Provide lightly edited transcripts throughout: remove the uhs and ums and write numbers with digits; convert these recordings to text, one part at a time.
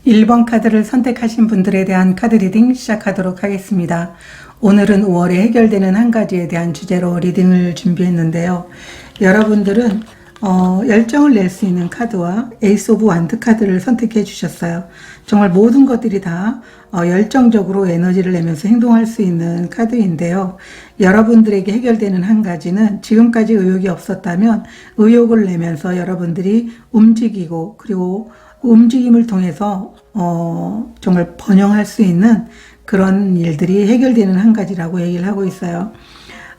1번 카드를 선택하신 분들에 대한 카드 리딩 시작하도록 하겠습니다. 오늘은 5월에 해결되는 한 가지에 대한 주제로 리딩을 준비했는데요. 여러분들은 열정을 낼 수 있는 카드와 에이스 오브 완드 카드를 선택해 주셨어요. 정말 모든 것들이 다 열정적으로 에너지를 내면서 행동할 수 있는 카드인데요. 여러분들에게 해결되는 한 가지는 지금까지 의욕이 없었다면 의욕을 내면서 여러분들이 움직이고, 그리고 움직임을 통해서 정말 번영할 수 있는 그런 일들이 해결되는 한 가지라고 얘기를 하고 있어요.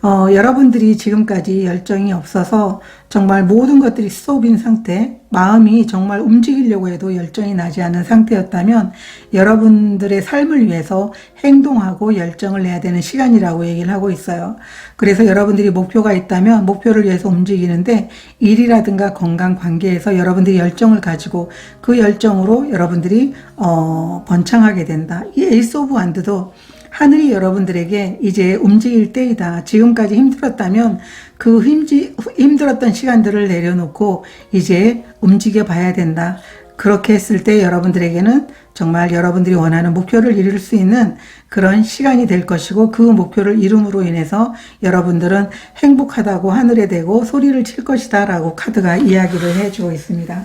여러분들이 지금까지 열정이 없어서 정말 모든 것들이 스톱인 상태, 마음이 정말 움직이려고 해도 열정이 나지 않은 상태였다면 여러분들의 삶을 위해서 행동하고 열정을 내야 되는 시간이라고 얘기를 하고 있어요. 그래서 여러분들이 목표가 있다면 목표를 위해서 움직이는데 일이라든가 건강 관계에서 여러분들이 열정을 가지고 그 열정으로 여러분들이 번창하게 된다. 이 에이스 오브 완드도 하늘이 여러분들에게 이제 움직일 때이다. 지금까지 힘들었다면 그 힘들었던 시간들을 내려놓고 이제 움직여 봐야 된다. 그렇게 했을 때 여러분들에게는 정말 여러분들이 원하는 목표를 이룰 수 있는 그런 시간이 될 것이고, 그 목표를 이룸으로 인해서 여러분들은 행복하다고 하늘에 대고 소리를 칠 것이다 라고 카드가 이야기를 해주고 있습니다.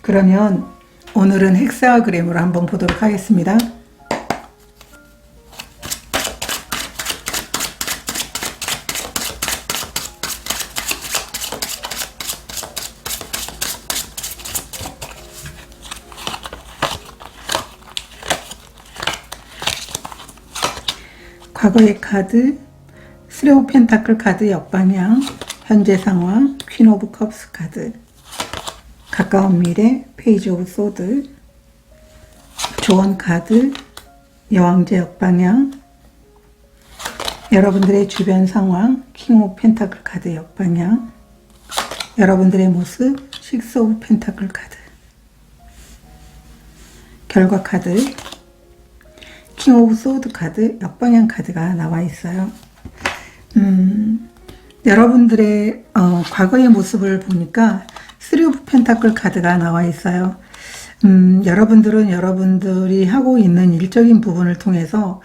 그러면 오늘은 헥사그램으로 한번 보도록 하겠습니다. 과거의 카드, 3 오브 펜타클 카드 역방향, 현재 상황, 퀸 오브 컵스 카드, 가까운 미래, 페이지 오브 소드, 조언 카드, 여왕제 역방향, 여러분들의 주변 상황, 킹 오브 펜타클 카드 역방향, 여러분들의 모습, 6 오브 펜타클 카드, 결과 카드, 킹 오브 소드 카드, 역방향 카드가 나와 있어요. 여러분들의 과거의 모습을 보니까 3 오브 펜타클 카드가 나와 있어요. 여러분들은 여러분들이 하고 있는 일적인 부분을 통해서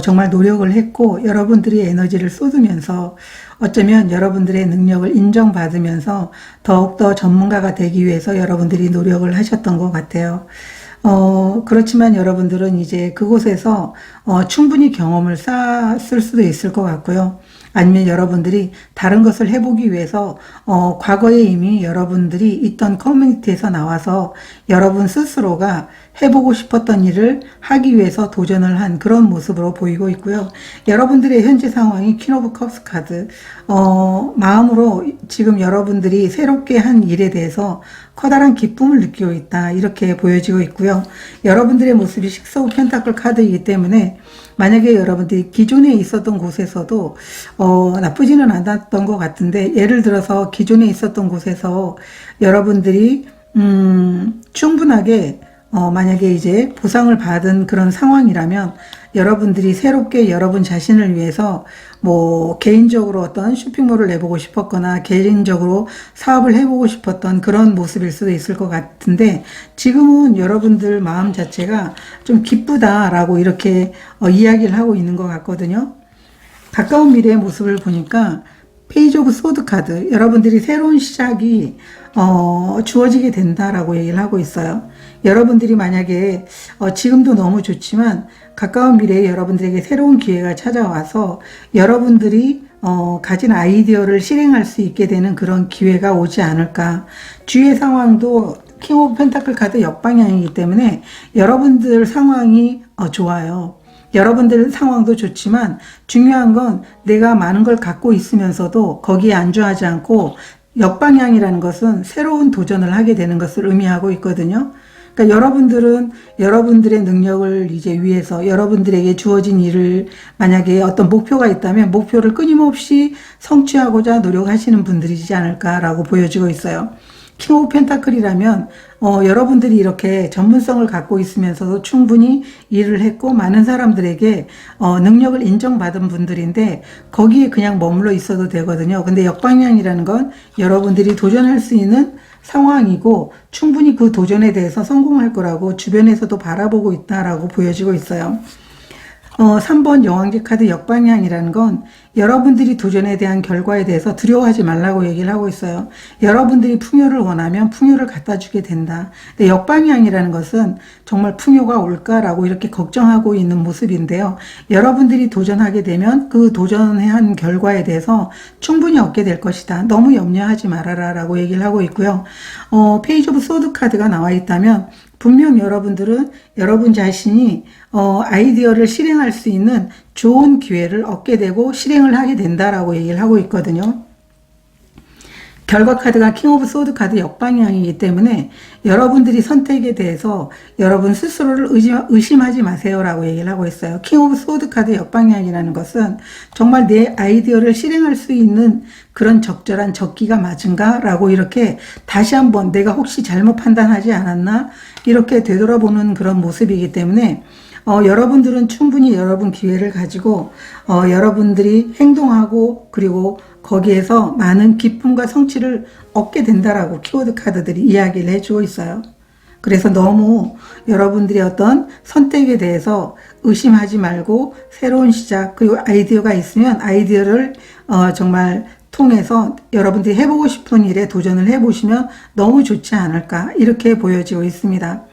정말 노력을 했고, 여러분들이 에너지를 쏟으면서 어쩌면 여러분들의 능력을 인정받으면서 더욱더 전문가가 되기 위해서 여러분들이 노력을 하셨던 것 같아요. 그렇지만 여러분들은 이제 그곳에서 충분히 경험을 쌓았을 수도 있을 것 같고요. 아니면 여러분들이 다른 것을 해보기 위해서 과거에 이미 여러분들이 있던 커뮤니티에서 나와서 여러분 스스로가 해보고 싶었던 일을 하기 위해서 도전을 한 그런 모습으로 보이고 있고요. 여러분들의 현재 상황이 퀸 오브 컵스 카드, 마음으로 지금 여러분들이 새롭게 한 일에 대해서 커다란 기쁨을 느끼고 있다, 이렇게 보여지고 있고요. 여러분들의 모습이 6 오브 펜타클 카드이기 때문에 만약에 여러분들이 기존에 있었던 곳에서도 나쁘지는 않았던 것 같은데, 예를 들어서 기존에 있었던 곳에서 여러분들이 충분하게 만약에 이제 보상을 받은 그런 상황이라면 여러분들이 새롭게 여러분 자신을 위해서 뭐 개인적으로 어떤 쇼핑몰을 내보고 싶었거나 개인적으로 사업을 해보고 싶었던 그런 모습일 수도 있을 것 같은데, 지금은 여러분들 마음 자체가 좀 기쁘다라고 이렇게 이야기를 하고 있는 것 같거든요. 가까운 미래의 모습을 보니까 페이지 오브 소드 카드, 여러분들이 새로운 시작이 주어지게 된다라고 얘기를 하고 있어요. 여러분들이 만약에 지금도 너무 좋지만 가까운 미래에 여러분들에게 새로운 기회가 찾아와서 여러분들이 가진 아이디어를 실행할 수 있게 되는 그런 기회가 오지 않을까. 주위의 상황도 킹 오브 펜타클 카드 역방향이기 때문에 여러분들 상황이 좋아요. 여러분들 상황도 좋지만 중요한 건 내가 많은 걸 갖고 있으면서도 거기에 안주하지 않고, 역방향이라는 것은 새로운 도전을 하게 되는 것을 의미하고 있거든요. 그러니까 여러분들은 여러분들의 능력을 이제 위해서 여러분들에게 주어진 일을, 만약에 어떤 목표가 있다면 목표를 끊임없이 성취하고자 노력하시는 분들이지 않을까라고 보여지고 있어요. 킹 오브 펜타클이라면 여러분들이 이렇게 전문성을 갖고 있으면서도 충분히 일을 했고 많은 사람들에게 능력을 인정받은 분들인데 거기에 그냥 머물러 있어도 되거든요. 근데 역방향이라는 건 여러분들이 도전할 수 있는 상황이고 충분히 그 도전에 대해서 성공할 거라고 주변에서도 바라보고 있다라고 보여지고 있어요. 3번 여왕제 카드 역방향이라는 건 여러분들이 도전에 대한 결과에 대해서 두려워하지 말라고 얘기를 하고 있어요. 여러분들이 풍요를 원하면 풍요를 갖다 주게 된다. 근데 역방향이라는 것은 정말 풍요가 올까라고 이렇게 걱정하고 있는 모습인데요. 여러분들이 도전하게 되면 그 도전한 결과에 대해서 충분히 얻게 될 것이다. 너무 염려하지 말아라 라고 얘기를 하고 있고요. 페이지 오브 소드 카드가 나와 있다면 분명 여러분들은 여러분 자신이 아이디어를 실행할 수 있는 좋은 기회를 얻게 되고 실행을 하게 된다라고 얘기를 하고 있거든요. 결과 카드가 킹 오브 소드 카드 역방향이기 때문에 여러분들이 선택에 대해서 여러분 스스로를 의심하지 마세요라고 얘기를 하고 있어요. 킹 오브 소드 카드 역방향이라는 것은 정말 내 아이디어를 실행할 수 있는 그런 적절한 적기가 맞은가? 라고 이렇게 다시 한번 내가 혹시 잘못 판단하지 않았나? 이렇게 되돌아보는 그런 모습이기 때문에 여러분들은 충분히 여러분 기회를 가지고 여러분들이 행동하고 그리고 거기에서 많은 기쁨과 성취를 얻게 된다라고 키워드 카드들이 이야기를 해주고 있어요. 그래서 너무 여러분들의 어떤 선택에 대해서 의심하지 말고 새로운 시작 그리고 아이디어가 있으면 아이디어를 정말 통해서 여러분들이 해보고 싶은 일에 도전을 해보시면 너무 좋지 않을까 이렇게 보여지고 있습니다.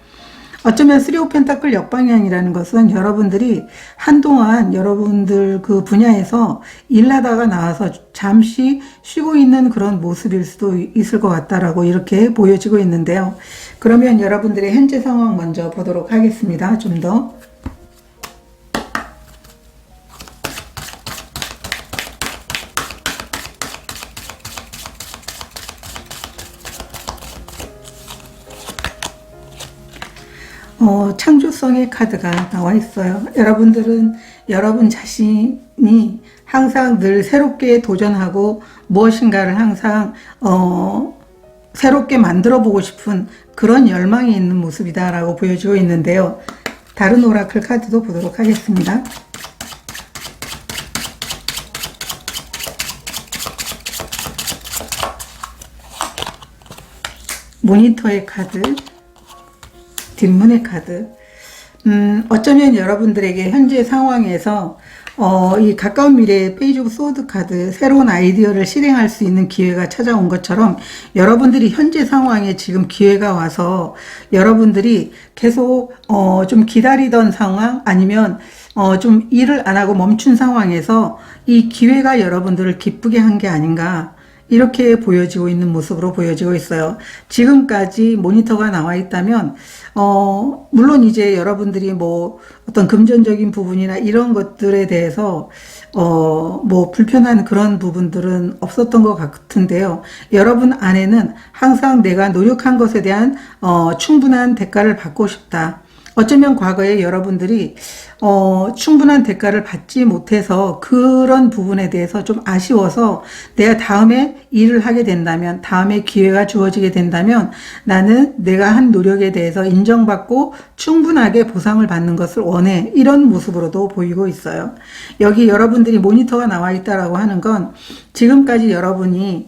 어쩌면 3 오브 펜타클 역방향이라는 것은 여러분들이 한동안 여러분들 그 분야에서 일하다가 나와서 잠시 쉬고 있는 그런 모습일 수도 있을 것 같다라고 이렇게 보여지고 있는데요. 그러면 여러분들의 현재 상황 먼저 보도록 하겠습니다. 좀 더. 창조성의 카드가 나와 있어요. 여러분들은 여러분 자신이 항상 늘 새롭게 도전하고 무엇인가를 항상 새롭게 만들어 보고 싶은 그런 열망이 있는 모습이다 라고 보여지고 있는데요. 다른 오라클 카드도 보도록 하겠습니다. 모니터의 카드, 뒷문의 카드. 어쩌면 여러분들에게 현재 상황에서 이 가까운 미래의 페이지 오브 소드 카드 새로운 아이디어를 실행할 수 있는 기회가 찾아온 것처럼 여러분들이 현재 상황에 지금 기회가 와서 여러분들이 계속 좀 기다리던 상황 아니면 좀 일을 안 하고 멈춘 상황에서 이 기회가 여러분들을 기쁘게 한 게 아닌가 이렇게 보여지고 있는 모습으로 보여지고 있어요. 지금까지 모니터가 나와 있다면 물론 이제 여러분들이 뭐 어떤 금전적인 부분이나 이런 것들에 대해서 뭐 불편한 그런 부분들은 없었던 것 같은데요. 여러분 안에는 항상 내가 노력한 것에 대한 충분한 대가를 받고 싶다. 어쩌면 과거에 여러분들이 충분한 대가를 받지 못해서 그런 부분에 대해서 좀 아쉬워서 내가 다음에 일을 하게 된다면 다음에 기회가 주어지게 된다면 나는 내가 한 노력에 대해서 인정받고 충분하게 보상을 받는 것을 원해 이런 모습으로도 보이고 있어요. 여기 여러분들이 모니터가 나와 있다라고 하는 건 지금까지 여러분이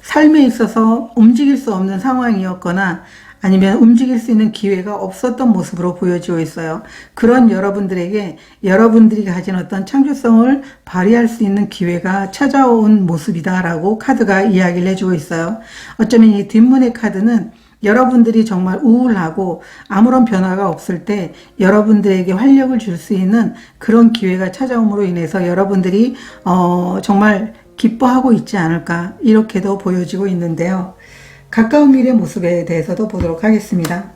삶에 있어서 움직일 수 없는 상황이었거나 아니면 움직일 수 있는 기회가 없었던 모습으로 보여지고 있어요. 그런 여러분들에게 여러분들이 가진 어떤 창조성을 발휘할 수 있는 기회가 찾아온 모습이다라고 카드가 이야기를 해주고 있어요. 어쩌면 이 뒷문의 카드는 여러분들이 정말 우울하고 아무런 변화가 없을 때 여러분들에게 활력을 줄 수 있는 그런 기회가 찾아옴으로 인해서 여러분들이 정말 기뻐하고 있지 않을까 이렇게도 보여지고 있는데요. 가까운 미래 모습에 대해서도 보도록 하겠습니다.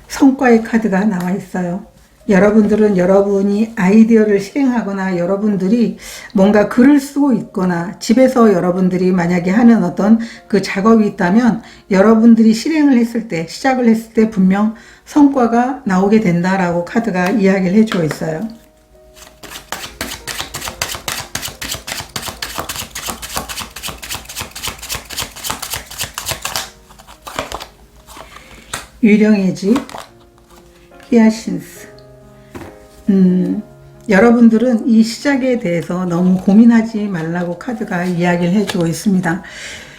성과의 카드가 나와 있어요. 여러분들은 여러분이 아이디어를 실행하거나 여러분들이 뭔가 글을 쓰고 있거나 집에서 여러분들이 만약에 하는 어떤 그 작업이 있다면 여러분들이 실행을 했을 때 시작을 했을 때 분명 성과가 나오게 된다라고 카드가 이야기를 해주고 있어요. 유령의 집, 히아신스. 여러분들은 이 시작에 대해서 너무 고민하지 말라고 카드가 이야기를 해주고 있습니다.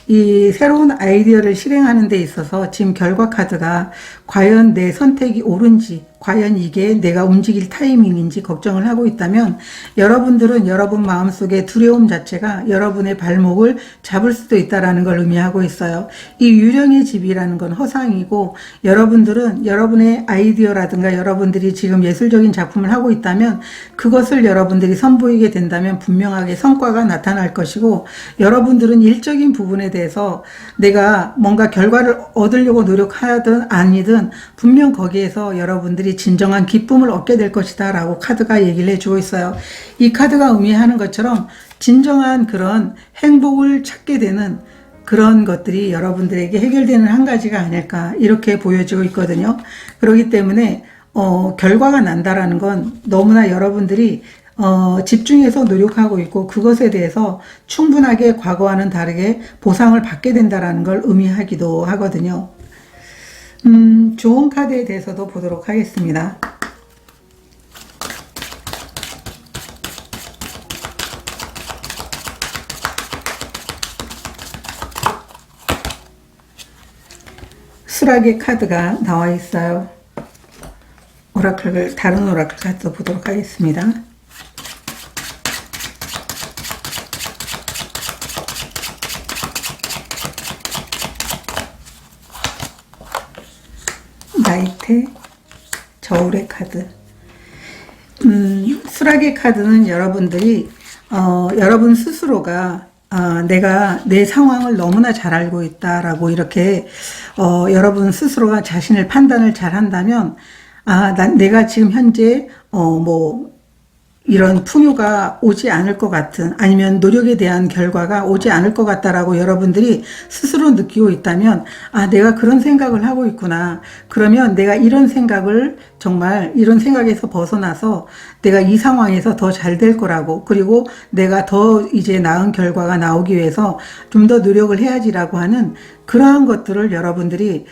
이 새로운 아이디어를 실행하는 데 있어서 지금 결과 카드가 과연 내 선택이 옳은지, 과연 이게 내가 움직일 타이밍인지 걱정을 하고 있다면 여러분들은 여러분 마음속의 두려움 자체가 여러분의 발목을 잡을 수도 있다는 걸 의미하고 있어요. 이 유령의 집이라는 건 허상이고, 여러분들은 여러분의 아이디어라든가 여러분들이 지금 예술적인 작품을 하고 있다면 그것을 여러분들이 선보이게 된다면 분명하게 성과가 나타날 것이고, 여러분들은 일적인 부분에 대해서 내가 뭔가 결과를 얻으려고 노력하든 아니든 분명 거기에서 여러분들이 진정한 기쁨을 얻게 될 것이다 라고 카드가 얘기를 해주고 있어요. 이 카드가 의미하는 것처럼 진정한 그런 행복을 찾게 되는 그런 것들이 여러분들에게 해결되는 한 가지가 아닐까 이렇게 보여지고 있거든요. 그렇기 때문에 결과가 난다라는 건 너무나 여러분들이 집중해서 노력하고 있고 그것에 대해서 충분하게 과거와는 다르게 보상을 받게 된다는 걸 의미하기도 하거든요. 좋은 카드에 대해서도 보도록 하겠습니다. 수락의 카드가 나와 있어요. 다른 오라클 카드 보도록 하겠습니다. 나이트, 저울의 카드. 수락의 카드는 여러분들이 여러분 스스로가 내가 내 상황을 너무나 잘 알고 있다라고 이렇게 여러분 스스로가 자신을 판단을 잘 한다면 내가 지금 현재 이런 풍요가 오지 않을 것 같은, 아니면 노력에 대한 결과가 오지 않을 것 같다라고 여러분들이 스스로 느끼고 있다면 내가 그런 생각을 하고 있구나. 그러면 내가 이런 생각에서 벗어나서 내가 이 상황에서 더 잘 될 거라고, 그리고 내가 더 이제 나은 결과가 나오기 위해서 좀 더 노력을 해야지라고 하는 그러한 것들을 여러분들이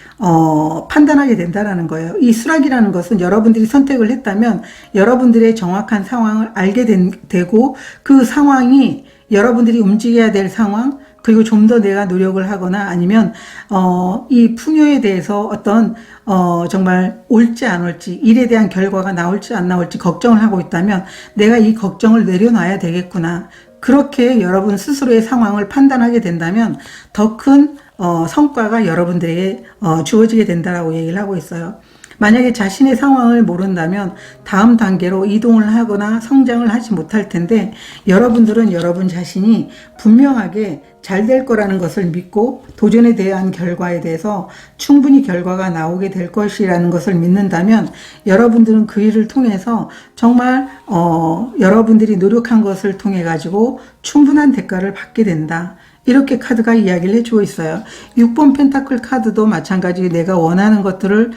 판단하게 된다는 거예요. 이 수락이라는 것은 여러분들이 선택을 했다면 여러분들의 정확한 상황을 알게 되고, 그 상황이 여러분들이 움직여야 될 상황, 그리고 좀 더 내가 노력을 하거나 아니면 이 풍요에 대해서 어떤 정말 올지 안 올지, 일에 대한 결과가 나올지 안 나올지 걱정을 하고 있다면 내가 이 걱정을 내려놔야 되겠구나. 그렇게 여러분 스스로의 상황을 판단하게 된다면 더 큰 성과가 여러분들에게 주어지게 된다라고 얘기를 하고 있어요. 만약에 자신의 상황을 모른다면 다음 단계로 이동을 하거나 성장을 하지 못할 텐데, 여러분들은 여러분 자신이 분명하게 잘 될 거라는 것을 믿고 도전에 대한 결과에 대해서 충분히 결과가 나오게 될 것이라는 것을 믿는다면 여러분들은 그 일을 통해서 정말 여러분들이 노력한 것을 통해 가지고 충분한 대가를 받게 된다. 이렇게 카드가 이야기를 해주고 있어요. 6번 펜타클 카드도 마찬가지, 내가 원하는 것들을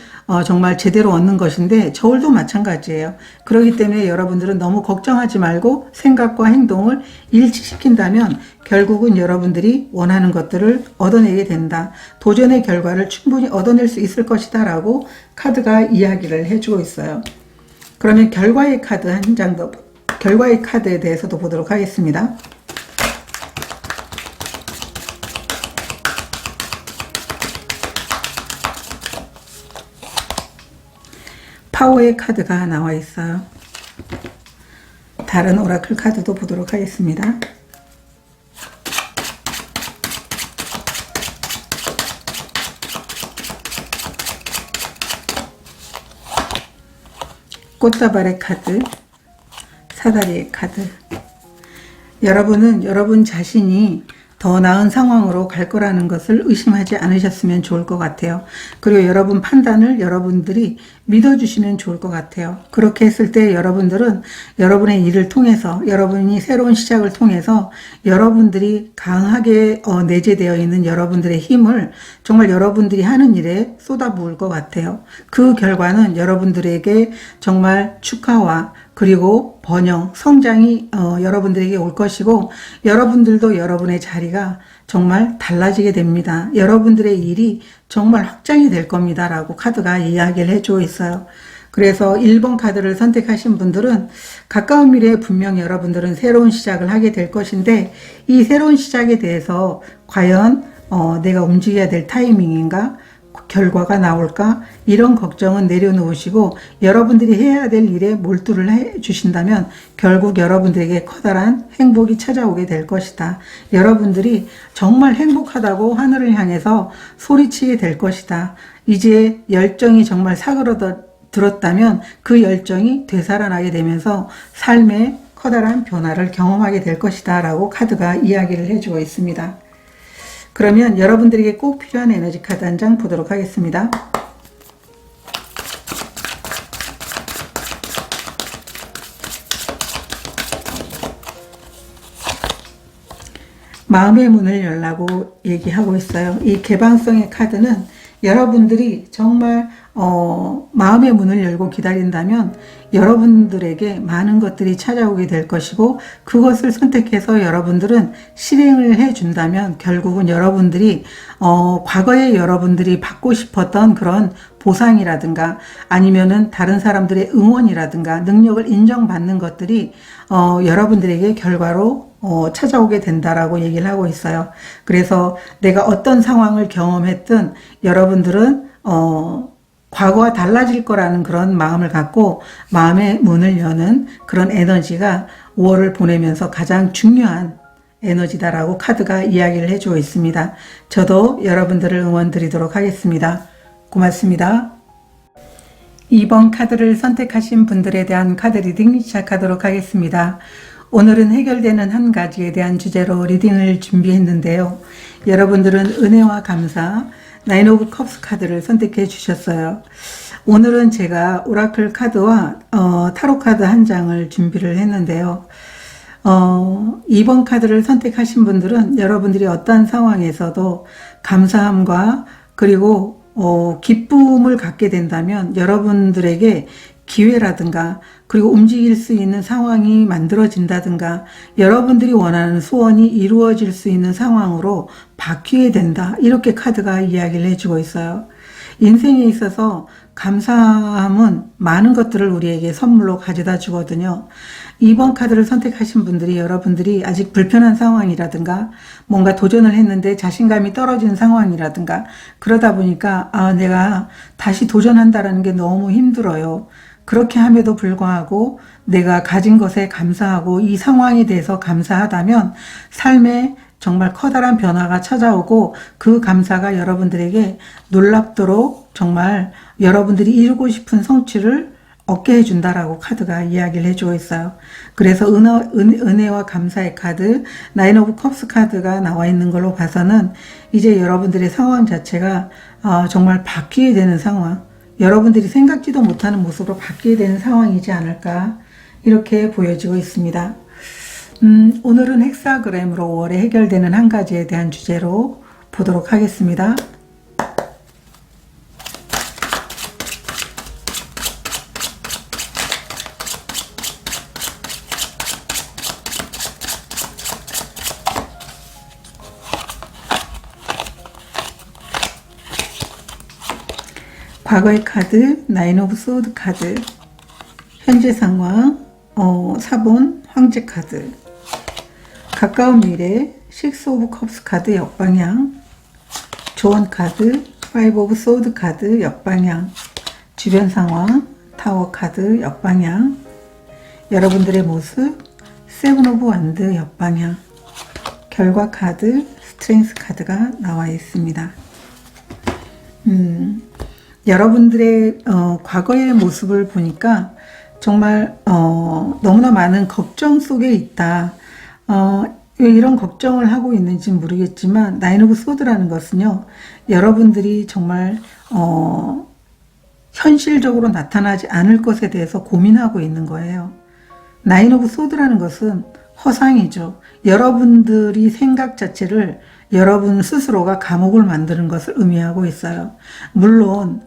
정말 제대로 얻는 것인데 저울도 마찬가지예요. 그렇기 때문에 여러분들은 너무 걱정하지 말고 생각과 행동을 일치시킨다면 결국은 여러분들이 원하는 것들을 얻어내게 된다. 도전의 결과를 충분히 얻어낼 수 있을 것이다 라고 카드가 이야기를 해주고 있어요. 그러면 결과의 카드 한 장 더, 결과의 카드에 대해서도 보도록 하겠습니다. 파워의 카드가 나와 있어요. 다른 오라클 카드도 보도록 하겠습니다. 꽃다발의 카드, 사다리의 카드. 여러분은 여러분 자신이 더 나은 상황으로 갈 거라는 것을 의심하지 않으셨으면 좋을 것 같아요. 그리고 여러분 판단을 여러분들이 믿어주시면 좋을 것 같아요. 그렇게 했을 때 여러분들은 여러분의 일을 통해서, 여러분이 새로운 시작을 통해서 여러분들이 강하게 내재되어 있는 여러분들의 힘을 정말 여러분들이 하는 일에 쏟아부을 것 같아요. 그 결과는 여러분들에게 정말 축하와 그리고 번영, 성장이 여러분들에게 올 것이고, 여러분들도 여러분의 자리가 정말 달라지게 됩니다. 여러분들의 일이 정말 확장이 될 겁니다 라고 카드가 이야기를 해주고 있어요. 그래서 1번 카드를 선택하신 분들은 가까운 미래에 분명 여러분들은 새로운 시작을 하게 될 것인데, 이 새로운 시작에 대해서 과연 내가 움직여야 될 타이밍인가? 결과가 나올까? 이런 걱정은 내려놓으시고 여러분들이 해야 될 일에 몰두를 해 주신다면 결국 여러분들에게 커다란 행복이 찾아오게 될 것이다. 여러분들이 정말 행복하다고 하늘을 향해서 소리치게 될 것이다. 이제 열정이 정말 사그러들었다면 그 열정이 되살아나게 되면서 삶의 커다란 변화를 경험하게 될 것이다 라고 카드가 이야기를 해주고 있습니다. 그러면 여러분들에게 꼭 필요한 에너지 카드 한 장 보도록 하겠습니다. 마음의 문을 열라고 얘기하고 있어요. 이 개방성의 카드는 여러분들이 정말 마음의 문을 열고 기다린다면 여러분들에게 많은 것들이 찾아오게 될 것이고, 그것을 선택해서 여러분들은 실행을 해준다면 결국은 여러분들이 과거에 여러분들이 받고 싶었던 그런 보상이라든가 아니면은 다른 사람들의 응원이라든가 능력을 인정받는 것들이 여러분들에게 결과로 찾아오게 된다라고 얘기를 하고 있어요. 그래서 내가 어떤 상황을 경험했든 여러분들은 과거와 달라질 거라는 그런 마음을 갖고 마음의 문을 여는 그런 에너지가 5월을 보내면서 가장 중요한 에너지다라고 카드가 이야기를 해주고 있습니다. 저도 여러분들을 응원 드리도록 하겠습니다. 고맙습니다. 2번 카드를 선택하신 분들에 대한 카드 리딩 시작하도록 하겠습니다. 오늘은 해결되는 한 가지에 대한 주제로 리딩을 준비했는데요. 여러분들은 은혜와 감사, 나인 오브 컵스 카드를 선택해 주셨어요. 오늘은 제가 오라클 카드와 타로 카드 한 장을 준비를 했는데요. 2번 카드를 선택하신 분들은 여러분들이 어떠한 상황에서도 감사함과 그리고 기쁨을 갖게 된다면 여러분들에게 기회라든가 그리고 움직일 수 있는 상황이 만들어진다든가 여러분들이 원하는 소원이 이루어질 수 있는 상황으로 바뀌게 된다. 이렇게 카드가 이야기를 해주고 있어요. 인생에 있어서 감사함은 많은 것들을 우리에게 선물로 가져다 주거든요. 2번 카드를 선택하신 분들이 여러분들이 아직 불편한 상황이라든가 뭔가 도전을 했는데 자신감이 떨어진 상황이라든가 그러다 보니까 내가 다시 도전한다라는 게 너무 힘들어요. 그렇게 함에도 불구하고 내가 가진 것에 감사하고 이 상황에 대해서 감사하다면 삶에 정말 커다란 변화가 찾아오고 그 감사가 여러분들에게 놀랍도록 정말 여러분들이 이루고 싶은 성취를 얻게 해준다라고 카드가 이야기를 해주고 있어요. 그래서 은혜와 감사의 카드, 나인 오브 컵스 카드가 나와 있는 걸로 봐서는 이제 여러분들의 상황 자체가 정말 바뀌게 되는 상황, 여러분들이 생각지도 못하는 모습으로 바뀌게 되는 상황이지 않을까 이렇게 보여지고 있습니다. 오늘은 헥사그램으로 5월에 해결되는 한 가지에 대한 주제로 보도록 하겠습니다. 과거의 카드, 나인 오브 소드 카드, 현재 상황, 4번 황제 카드, 가까운 미래, 6 오브 컵스 카드 역방향, 조언 카드, 5 오브 소드 카드 역방향, 주변 상황, 타워 카드 역방향, 여러분들의 모습, 7 오브 완드 역방향, 결과 카드, 스트렝스 카드가 나와 있습니다. 여러분들의 과거의 모습을 보니까 정말 너무나 많은 걱정 속에 있다. 왜 이런 걱정을 하고 있는지 모르겠지만 나인 오브 소드라는 것은요, 여러분들이 정말 현실적으로 나타나지 않을 것에 대해서 고민하고 있는 거예요. 나인 오브 소드라는 것은 허상이죠. 여러분들이 생각 자체를 여러분 스스로가 감옥을 만드는 것을 의미하고 있어요. 물론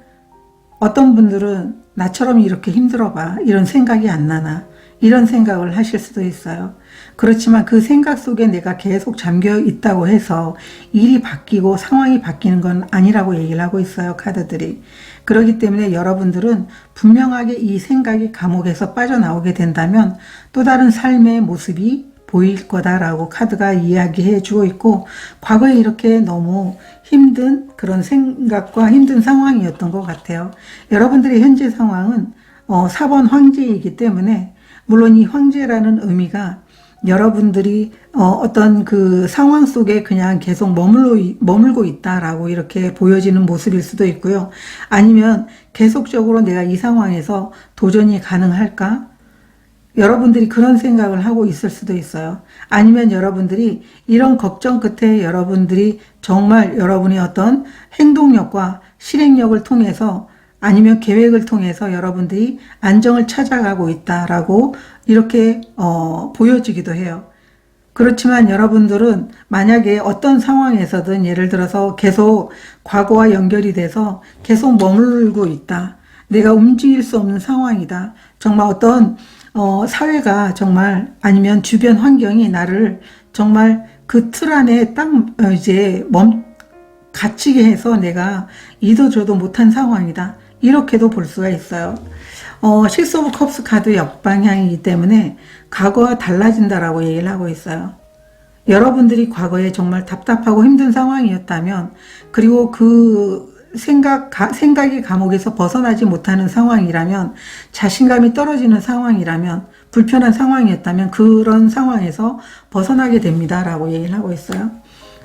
어떤 분들은 나처럼 이렇게 힘들어봐, 이런 생각이 안 나나, 이런 생각을 하실 수도 있어요. 그렇지만 그 생각 속에 내가 계속 잠겨 있다고 해서 일이 바뀌고 상황이 바뀌는 건 아니라고 얘기를 하고 있어요, 카드들이. 그렇기 때문에 여러분들은 분명하게 이 생각의 감옥에서 빠져나오게 된다면 또 다른 삶의 모습이 보일 거다라고 카드가 이야기해 주고 있고, 과거에 이렇게 너무 힘든 그런 생각과 힘든 상황이었던 것 같아요. 여러분들의 현재 상황은 4번 황제이기 때문에, 물론 이 황제라는 의미가 여러분들이 어떤 그 상황 속에 그냥 계속 머물고 있다라고 이렇게 보여지는 모습일 수도 있고요. 아니면 계속적으로 내가 이 상황에서 도전이 가능할까? 여러분들이 그런 생각을 하고 있을 수도 있어요. 아니면 여러분들이 이런 걱정 끝에 여러분들이 정말 여러분의 어떤 행동력과 실행력을 통해서, 아니면 계획을 통해서 여러분들이 안정을 찾아가고 있다라고 이렇게 보여지기도 해요. 그렇지만 여러분들은 만약에 어떤 상황에서든 예를 들어서 계속 과거와 연결이 돼서 계속 머물고 있다, 내가 움직일 수 없는 상황이다, 정말 어떤 사회가 정말, 아니면 주변 환경이 나를 정말 그 틀 안에 딱 이제 갇히게 해서 내가 이도저도 못한 상황이다, 이렇게도 볼 수가 있어요. 식스 오브 컵스 카드 역방향이기 때문에 과거와 달라진다라고 얘기를 하고 있어요. 여러분들이 과거에 정말 답답하고 힘든 상황이었다면, 그리고 그 생각의 감옥에서 벗어나지 못하는 상황이라면, 자신감이 떨어지는 상황이라면, 불편한 상황이었다면 그런 상황에서 벗어나게 됩니다 라고 얘기를 하고 있어요.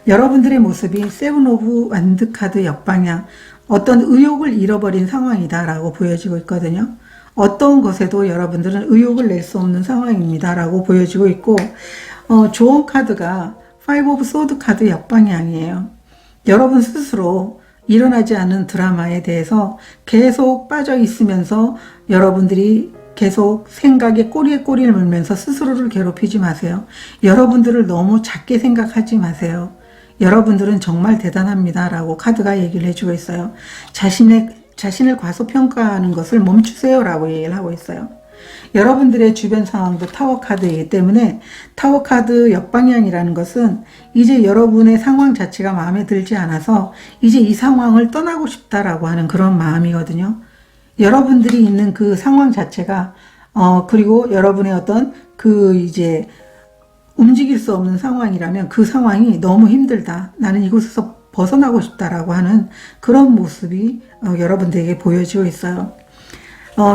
여러분들의 모습이 세븐 오브 완드 카드 역방향, 어떤 의욕을 잃어버린 상황이다 라고 보여지고 있거든요. 어떤 것에도 여러분들은 의욕을 낼 수 없는 상황입니다 라고 보여지고 있고, 조언 카드가 파이브 오브 소드 카드 역방향이에요. 여러분 스스로 일어나지 않은 드라마에 대해서 계속 빠져 있으면서 여러분들이 계속 생각에 꼬리에 꼬리를 물면서 스스로를 괴롭히지 마세요. 여러분들을 너무 작게 생각하지 마세요. 여러분들은 정말 대단합니다 라고 카드가 얘기를 해주고 있어요. 자신을 과소평가하는 것을 멈추세요 라고 얘기를 하고 있어요. 여러분들의 주변 상황도 타워 카드이기 때문에, 타워 카드 역방향이라는 것은 이제 여러분의 상황 자체가 마음에 들지 않아서 이제 이 상황을 떠나고 싶다라고 하는 그런 마음이거든요. 여러분들이 있는 그 상황 자체가 그리고 여러분의 어떤 그 이제 움직일 수 없는 상황이라면 그 상황이 너무 힘들다, 나는 이곳에서 벗어나고 싶다라고 하는 그런 모습이 여러분들에게 보여지고 있어요.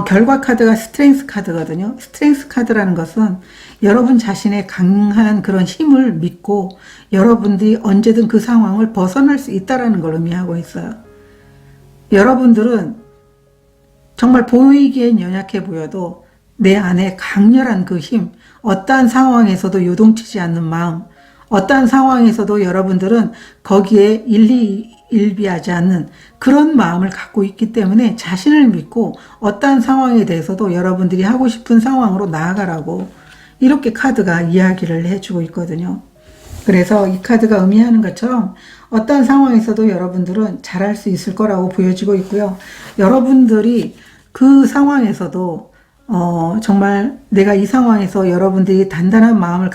결과 카드가 스트렝스 카드거든요. 스트렝스 카드라는 것은 여러분 자신의 강한 그런 힘을 믿고 여러분들이 언제든 그 상황을 벗어날 수 있다는 걸 의미하고 있어요. 여러분들은 정말 보이기엔 연약해 보여도 내 안에 강렬한 그 힘, 어떠한 상황에서도 요동치지 않는 마음, 어떠한 상황에서도 여러분들은 거기에 일비하지 않는 그런 마음을 갖고 있기 때문에 자신을 믿고 어떠한 상황에 대해서도 여러분들이 하고 싶은 상황으로 나아가라고 이렇게 카드가 이야기를 해주고 있거든요. 그래서 이 카드가 의미하는 것처럼 어떠한 상황에서도 여러분들은 잘할 수 있을 거라고 보여지고 있고요. 여러분들이 그 상황에서도 정말 내가 이 상황에서 여러분들이 단단한 마음을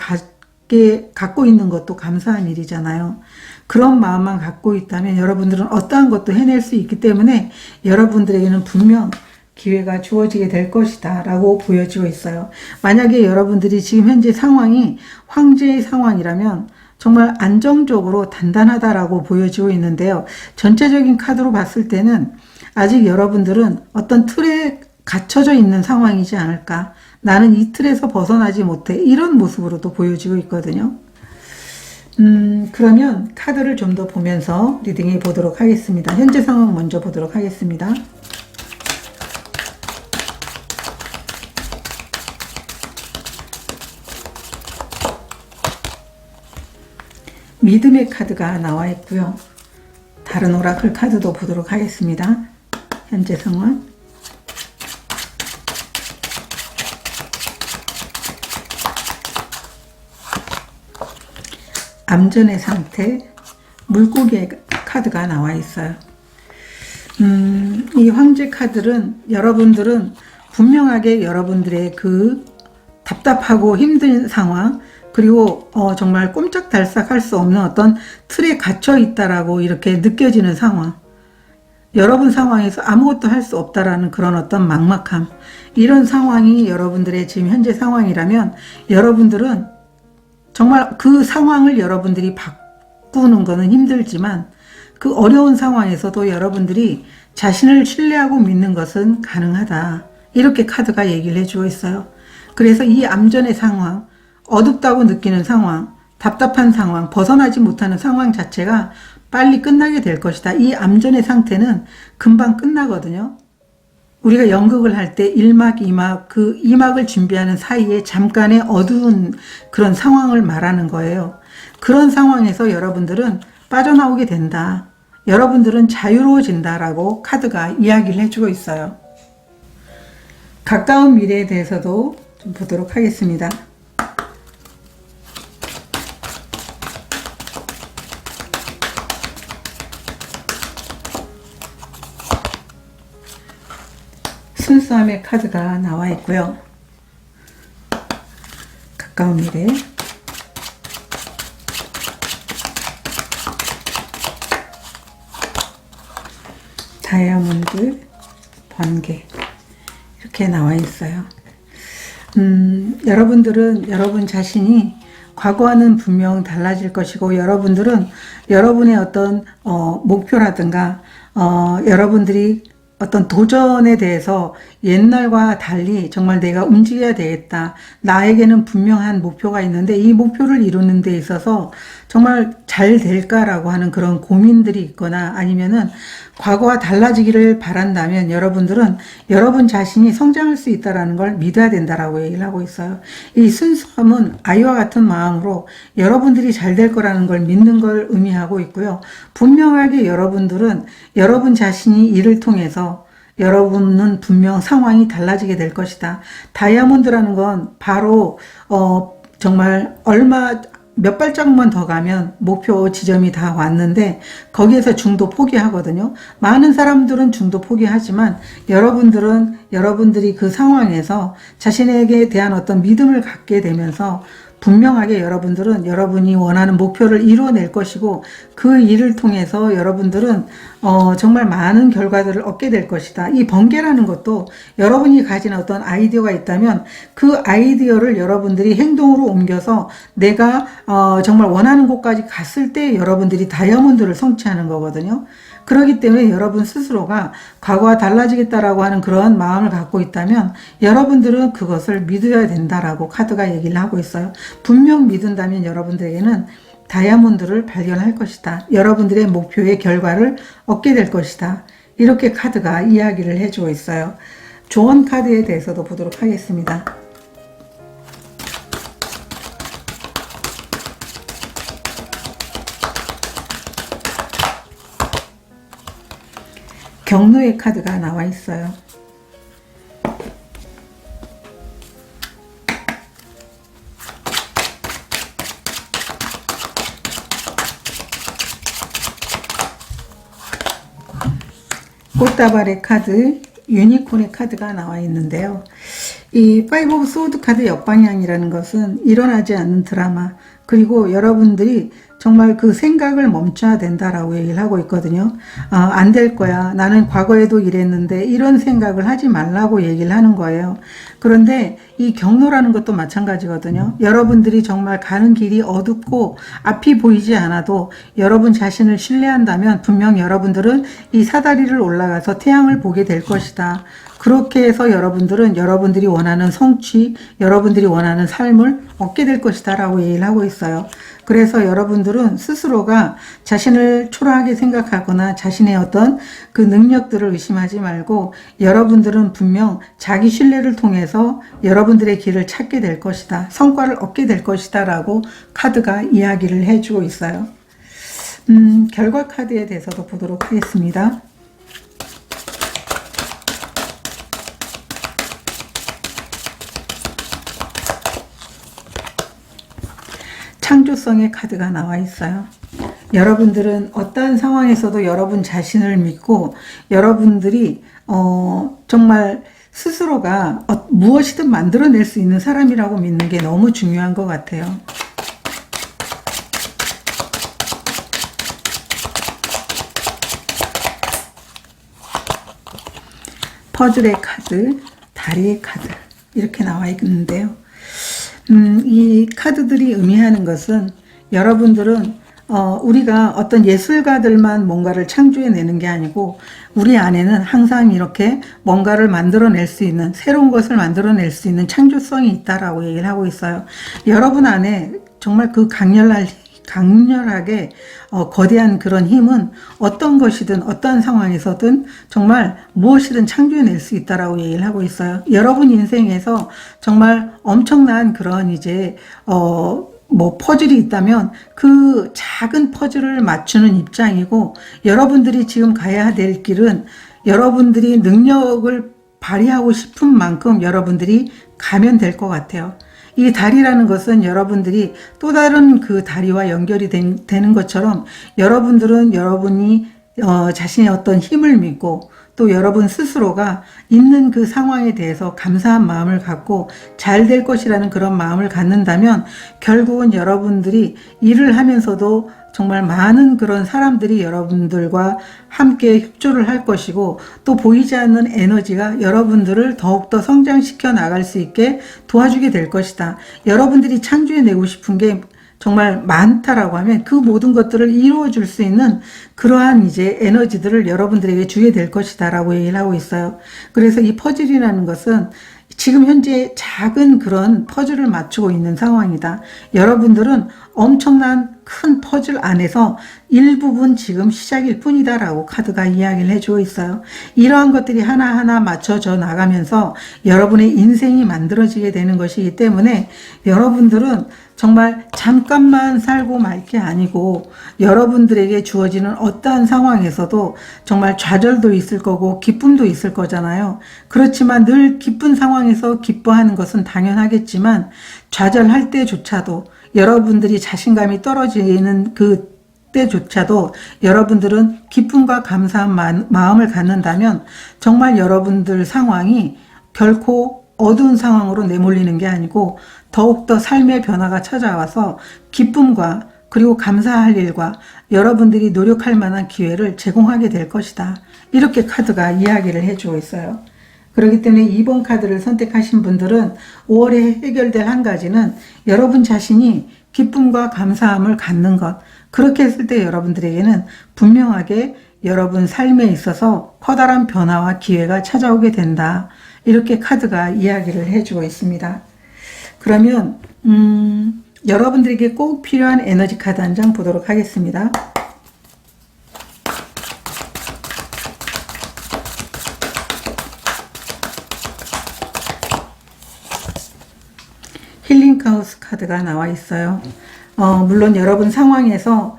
갖고 있는 것도 감사한 일이잖아요. 그런 마음만 갖고 있다면 여러분들은 어떠한 것도 해낼 수 있기 때문에 여러분들에게는 분명 기회가 주어지게 될 것이다 라고 보여지고 있어요. 만약에 여러분들이 지금 현재 상황이 황제의 상황이라면 정말 안정적으로 단단하다라고 보여지고 있는데요. 전체적인 카드로 봤을 때는 아직 여러분들은 어떤 틀에 갇혀져 있는 상황이지 않을까, 나는 이 틀에서 벗어나지 못해, 이런 모습으로도 보여지고 있거든요. 그러면 카드를 좀 더 보면서 리딩해 보도록 하겠습니다. 현재 상황 먼저 보도록 하겠습니다. 믿음의 카드가 나와 있고요. 다른 오라클 카드도 보도록 하겠습니다. 현재 상황. 암전의 상태, 물고기의 카드가 나와 있어요. 이 황제 카드는 여러분들은 분명하게 여러분들의 그 답답하고 힘든 상황, 그리고 정말 꼼짝달싹 할 수 없는 어떤 틀에 갇혀 있다라고 이렇게 느껴지는 상황, 여러분 상황에서 아무것도 할 수 없다라는 그런 어떤 막막함, 이런 상황이 여러분들의 지금 현재 상황이라면 여러분들은 정말 그 상황을 여러분들이 바꾸는 것은 힘들지만 그 어려운 상황에서도 여러분들이 자신을 신뢰하고 믿는 것은 가능하다. 이렇게 카드가 얘기를 해주고 있어요. 그래서 이 암전의 상황, 어둡다고 느끼는 상황, 답답한 상황, 벗어나지 못하는 상황 자체가 빨리 끝나게 될 것이다. 이 암전의 상태는 금방 끝나거든요. 우리가 연극을 할 때 1막, 2막, 그 2막을 준비하는 사이에 잠깐의 어두운 그런 상황을 말하는 거예요. 그런 상황에서 여러분들은 빠져나오게 된다. 여러분들은 자유로워진다라고 카드가 이야기를 해주고 있어요. 가까운 미래에 대해서도 좀 보도록 하겠습니다. 순수함의 카드가 나와 있고요. 가까운 미래, 다이아몬드, 번개, 이렇게 나와 있어요. 여러분들은 여러분 자신이 과거와는 분명 달라질 것이고, 여러분들은 여러분의 어떤 목표라든가 여러분들이 어떤 도전에 대해서 옛날과 달리 정말 내가 움직여야 되겠다. 나에게는 분명한 목표가 있는데 이 목표를 이루는 데 있어서 정말 잘 될까라고 하는 그런 고민들이 있거나, 아니면은 과거와 달라지기를 바란다면 여러분들은 여러분 자신이 성장할 수 있다는 걸 믿어야 된다라고 얘기를 하고 있어요. 이 순수함은 아이와 같은 마음으로 여러분들이 잘 될 거라는 걸 믿는 걸 의미하고 있고요. 분명하게 여러분들은 여러분 자신이 이를 통해서 여러분은 분명 상황이 달라지게 될 것이다. 다이아몬드라는 건 바로 정말 몇 발짝만 더 가면 목표 지점이 다 왔는데 거기에서 중도 포기하거든요. 많은 사람들은 중도 포기하지만 여러분들이 그 상황에서 자신에게 대한 어떤 믿음을 갖게 되면서 분명하게 여러분들은 여러분이 원하는 목표를 이루어낼 것이고, 그 일을 통해서 여러분들은 정말 많은 결과들을 얻게 될 것이다. 이 번개라는 것도 여러분이 가진 어떤 아이디어가 있다면 그 아이디어를 여러분들이 행동으로 옮겨서 내가 정말 원하는 곳까지 갔을 때 여러분들이 다이아몬드를 성취하는 거거든요. 그렇기 때문에 여러분 스스로가 과거와 달라지겠다라고 하는 그런 마음을 갖고 있다면 여러분들은 그것을 믿어야 된다라고 카드가 얘기를 하고 있어요. 분명 믿는다면 여러분들에게는 다이아몬드를 발견할 것이다. 여러분들의 목표의 결과를 얻게 될 것이다. 이렇게 카드가 이야기를 해주고 있어요. 조언 카드에 대해서도 보도록 하겠습니다. 경로의 카드가 나와 있어요. 꽃다발의 카드, 유니콘의 카드가 나와 있는데요. 이 파이브 오브 소드 카드 역방향이라는 것은 일어나지 않는 드라마, 그리고 여러분들이 정말 그 생각을 멈춰야 된다라고 얘기를 하고 있거든요. 안 될 거야. 나는 과거에도 이랬는데 이런 생각을 하지 말라고 얘기를 하는 거예요. 그런데 이 경로라는 것도 마찬가지거든요. 여러분들이 정말 가는 길이 어둡고 앞이 보이지 않아도 여러분 자신을 신뢰한다면 분명 여러분들은 이 사다리를 올라가서 태양을 보게 될 것이다. 그렇게 해서 여러분들은 여러분들이 원하는 성취, 여러분들이 원하는 삶을 얻게 될 것이다 라고 얘기를 하고 있어요. 그래서 여러분들은 스스로가 자신을 초라하게 생각하거나 자신의 어떤 그 능력들을 의심하지 말고, 여러분들은 분명 자기 신뢰를 통해서 여러분들의 길을 찾게 될 것이다. 성과를 얻게 될 것이다 라고 카드가 이야기를 해주고 있어요. 결과 카드에 대해서도 보도록 하겠습니다. 창조성의 카드가 나와 있어요. 여러분들은 어떠한 상황에서도 여러분 자신을 믿고 여러분들이 정말 스스로가 무엇이든 만들어낼 수 있는 사람이라고 믿는 게 너무 중요한 것 같아요. 퍼즐의 카드, 다리의 카드 이렇게 나와 있는데요. 이 카드들이 의미하는 것은 여러분들은 우리가 어떤 예술가들만 뭔가를 창조해내는 게 아니고 우리 안에는 항상 이렇게 뭔가를 만들어낼 수 있는, 새로운 것을 만들어낼 수 있는 창조성이 있다라고 얘기를 하고 있어요. 여러분 안에 정말 그 강렬하게 거대한 그런 힘은 어떤 것이든 어떠한 상황에서든 정말 무엇이든 창조해낼 수 있다라고 얘기를 하고 있어요. 여러분 인생에서 정말 엄청난 그런 이제 퍼즐이 있다면 그 작은 퍼즐을 맞추는 입장이고, 여러분들이 지금 가야 될 길은 여러분들이 능력을 발휘하고 싶은 만큼 여러분들이 가면 될 것 같아요. 이 다리라는 것은 여러분들이 또 다른 그 다리와 연결이 되는 것처럼 여러분들은 여러분이 자신의 어떤 힘을 믿고 또 여러분 스스로가 있는 그 상황에 대해서 감사한 마음을 갖고 잘 될 것이라는 그런 마음을 갖는다면 결국은 여러분들이 일을 하면서도 정말 많은 그런 사람들이 여러분들과 함께 협조를 할 것이고, 또 보이지 않는 에너지가 여러분들을 더욱더 성장시켜 나갈 수 있게 도와주게 될 것이다. 여러분들이 창조해내고 싶은 게 정말 많다라고 하면 그 모든 것들을 이루어 줄 수 있는 그러한 이제 에너지들을 여러분들에게 주게 될 것이다 라고 얘기를 하고 있어요. 그래서 이 퍼즐이라는 것은 지금 현재 작은 그런 퍼즐을 맞추고 있는 상황이다. 여러분들은 엄청난 큰 퍼즐 안에서 일부분 지금 시작일 뿐이다 라고 카드가 이야기를 해주고 있어요. 이러한 것들이 하나하나 맞춰져 나가면서 여러분의 인생이 만들어지게 되는 것이기 때문에 여러분들은 정말 잠깐만 살고 말 게 아니고 여러분들에게 주어지는 어떠한 상황에서도 정말 좌절도 있을 거고 기쁨도 있을 거잖아요. 그렇지만 늘 기쁜 상황에서 기뻐하는 것은 당연하겠지만 좌절할 때조차도, 여러분들이 자신감이 떨어지는 그때조차도 여러분들은 기쁨과 감사한 마음을 갖는다면 정말 여러분들 상황이 결코 어두운 상황으로 내몰리는 게 아니고 더욱더 삶의 변화가 찾아와서 기쁨과 그리고 감사할 일과 여러분들이 노력할 만한 기회를 제공하게 될 것이다. 이렇게 카드가 이야기를 해주고 있어요. 그렇기 때문에 2번 카드를 선택하신 분들은 5월에 해결될 한 가지는 여러분 자신이 기쁨과 감사함을 갖는 것. 그렇게 했을 때 여러분들에게는 분명하게 여러분 삶에 있어서 커다란 변화와 기회가 찾아오게 된다. 이렇게 카드가 이야기를 해주고 있습니다. 그러면 여러분들에게 꼭 필요한 에너지 카드 한 장 보도록 하겠습니다. 힐링카우스 카드가 나와 있어요. 물론 여러분 상황에서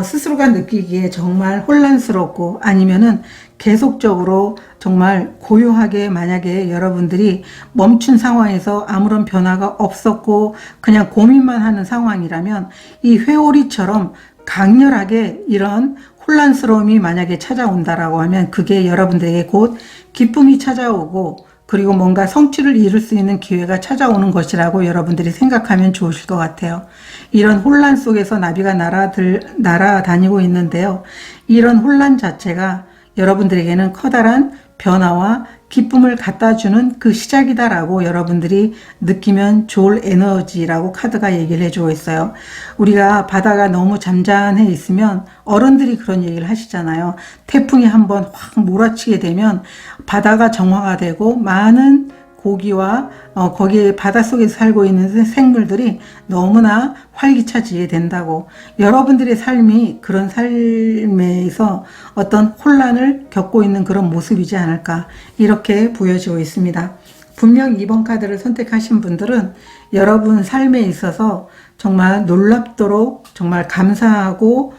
스스로가 느끼기에 정말 혼란스럽고 아니면은 계속적으로 정말 고요하게, 만약에 여러분들이 멈춘 상황에서 아무런 변화가 없었고 그냥 고민만 하는 상황이라면 이 회오리처럼 강렬하게 이런 혼란스러움이 만약에 찾아온다라고 하면 그게 여러분들에게 곧 기쁨이 찾아오고 그리고 뭔가 성취를 이룰 수 있는 기회가 찾아오는 것이라고 여러분들이 생각하면 좋으실 것 같아요. 이런 혼란 속에서 나비가 날아다니고 있는데요. 이런 혼란 자체가 여러분들에게는 커다란 변화와 기쁨을 갖다주는 그 시작이다라고 여러분들이 느끼면 좋을 에너지라고 카드가 얘기를 해주고 있어요. 우리가 바다가 너무 잠잠해 있으면 어른들이 그런 얘기를 하시잖아요. 태풍이 한번 확 몰아치게 되면 바다가 정화가 되고 많은 고기와 거기에 바닷속에 살고 있는 생물들이 너무나 활기차지게 된다고. 여러분들의 삶이 그런 삶에서 어떤 혼란을 겪고 있는 그런 모습이지 않을까, 이렇게 보여지고 있습니다. 분명 2번 카드를 선택하신 분들은 여러분 삶에 있어서 정말 놀랍도록 정말 감사하고